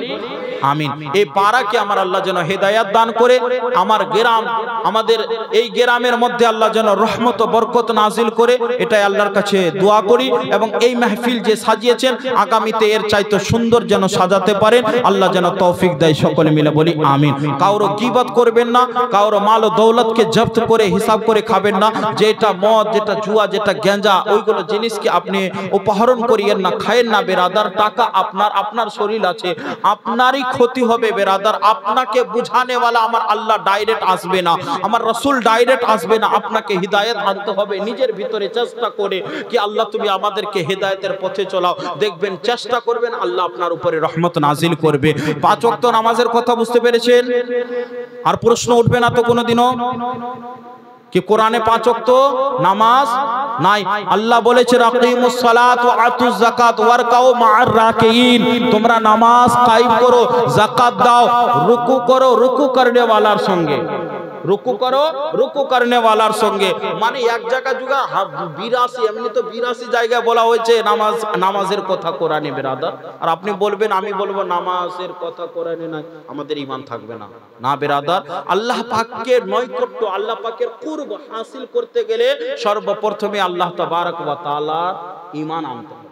আমিন। এই পাড়াকে আমার আল্লাহ যেন হেদায়াত দান করে, আমার গ্রাম, আমাদের এই গ্রামের মধ্যে আল্লাহ যেন রহমত ও বরকত নাজিল করে, এটাই আল্লাহর কাছে দোয়া করি। এবং এই মাহফিল যে সাজিয়েছেন, আগামীতে এর চাইতে সুন্দর যেন সাজাতে পারেন, আল্লাহ যেন তৌফিক দেয়। সকলে মিলে বলি আমিন। কাউরো গীবত করবেন না, কাউরো মাল ও দৌলতকে জব্দ করে হিসাব করে খাবেন না। যেটা মদ, যেটা জুয়া, যেটা গাঁজা, ওইগুলো জিনিসকে আপনি উপহরণ করিয়েন না, খায়েন না। বেরাদার, টাকা আপনার, আপনার শরীর আছে, আপনারই ক্ষতি হবে। বেরাদার, আপনাকে বুঝানে वाला আমার আল্লাহ ডাইরেক্ট আসবে না, আমার রাসূল ডাইরেক্ট আসবে না। আপনাকে হিদায়াত আনতে হবে নিজের ভিতরে, চেষ্টা করে কি আল্লাহ তুমি আমাদেরকে হিদায়াতের পথে চলাও। দেখবেন, চেষ্টা করবেন, আল্লাহ আপনার উপরে রহমত নাজিল করবে। 5 ওয়াক্ত নামাজের কথা বুঝতে পেরেছেন? আর প্রশ্ন উঠবে না তো কোনোদিনও कि कुराने 5 वक्त नामाज নাই। আল্লাহ বলেছে রাকিমুস সালাত ওয়া আতুজ যাকাত ওয়ারকাউ মা'আর রাকিঈন, তোমরা নামাজ কায়েম করো, যাকাত দাও, রুকু করো রুকু করনে ওয়ালার সঙ্গে, রুকু করো রুকু করনে ওয়ালার সঙ্গে। মানে এক জায়গা জুগা 82, এমনি তো 82 জায়গায় বলা হয়েছে নামাজ, নামাজের কথা কোরআনে। বেরাদার, আর আপনি বলবেন আমি বলবো নামাজের কথা কোরআনে নাই, আমাদের ঈমান থাকবে না। না বেরাদার, আল্লাহ পাকের নৈকট্য, আল্লাহ পাকের কুরব হাসিল করতে গেলে সর্বপ্রথমে আল্লাহ তাবারক ওয়া তাআলা ঈমান আনতে হবে,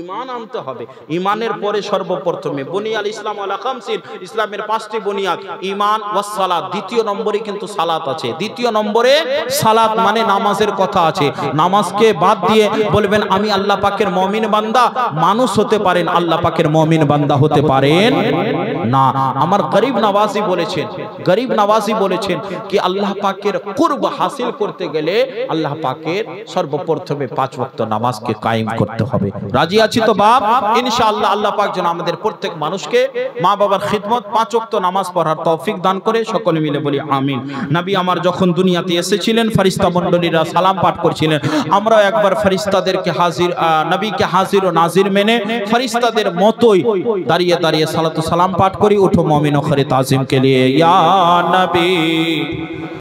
ঈমান আনতে হবে। ঈমানের পরে সর্বপ্রথমে বুনিয়াল ইসলাম আলা খামসিন, ইসলামের 5টি বুনিয়াদ, ঈমান ওয়াস সালাত। দ্বিতীয় নম্বরে কিন্তু সালাত আছে, দ্বিতীয় নম্বরে সালাত মানে নামাজের কথা আছে। নামাজকে বাদ দিয়ে বলবেন আমি আল্লাহ পাকের মুমিন বান্দা, মানুষ হতে পারেন, আল্লাহ পাকের মুমিন বান্দা হতে পারেন না, আমার গরিব নওয়াজি বলেছেন, গরিব নওয়াজি বলেছেন কি আল্লাহ পাকের কুরব হাসিল করতে গেলে আল্লাহ পাকের সর্বপ্রথমে 5 ওয়াক্ত নামাজকে কায়েম করতে হবে। রাজি আছি তো বাপ? ইনশাআল্লাহ আল্লাহ পাক যেন আমাদের প্রত্যেক মানুষকে মা বাবার খিদমত 5 ওয়াক্ত নামাজ পড়ার তৌফিক দান করে, সকলে মিলে বলি আমিন। নবী আমার যখন দুনিয়াতে এসেছিলেন ফেরেশতা মণ্ডলীরা সালাম পাঠ করছিলেন, আমরাও একবার ফেরেশতাদেরকে হাজির নবীকে হাজির ও নাজির মেনে ফেরেশতাদের মতোই দাঁড়িয়ে দাঁড়িয়ে সালাতু সালাম পাঠ করি। উঠো মুমিন ও খরে তাজিম কে লিয়ে ইয়া নবী।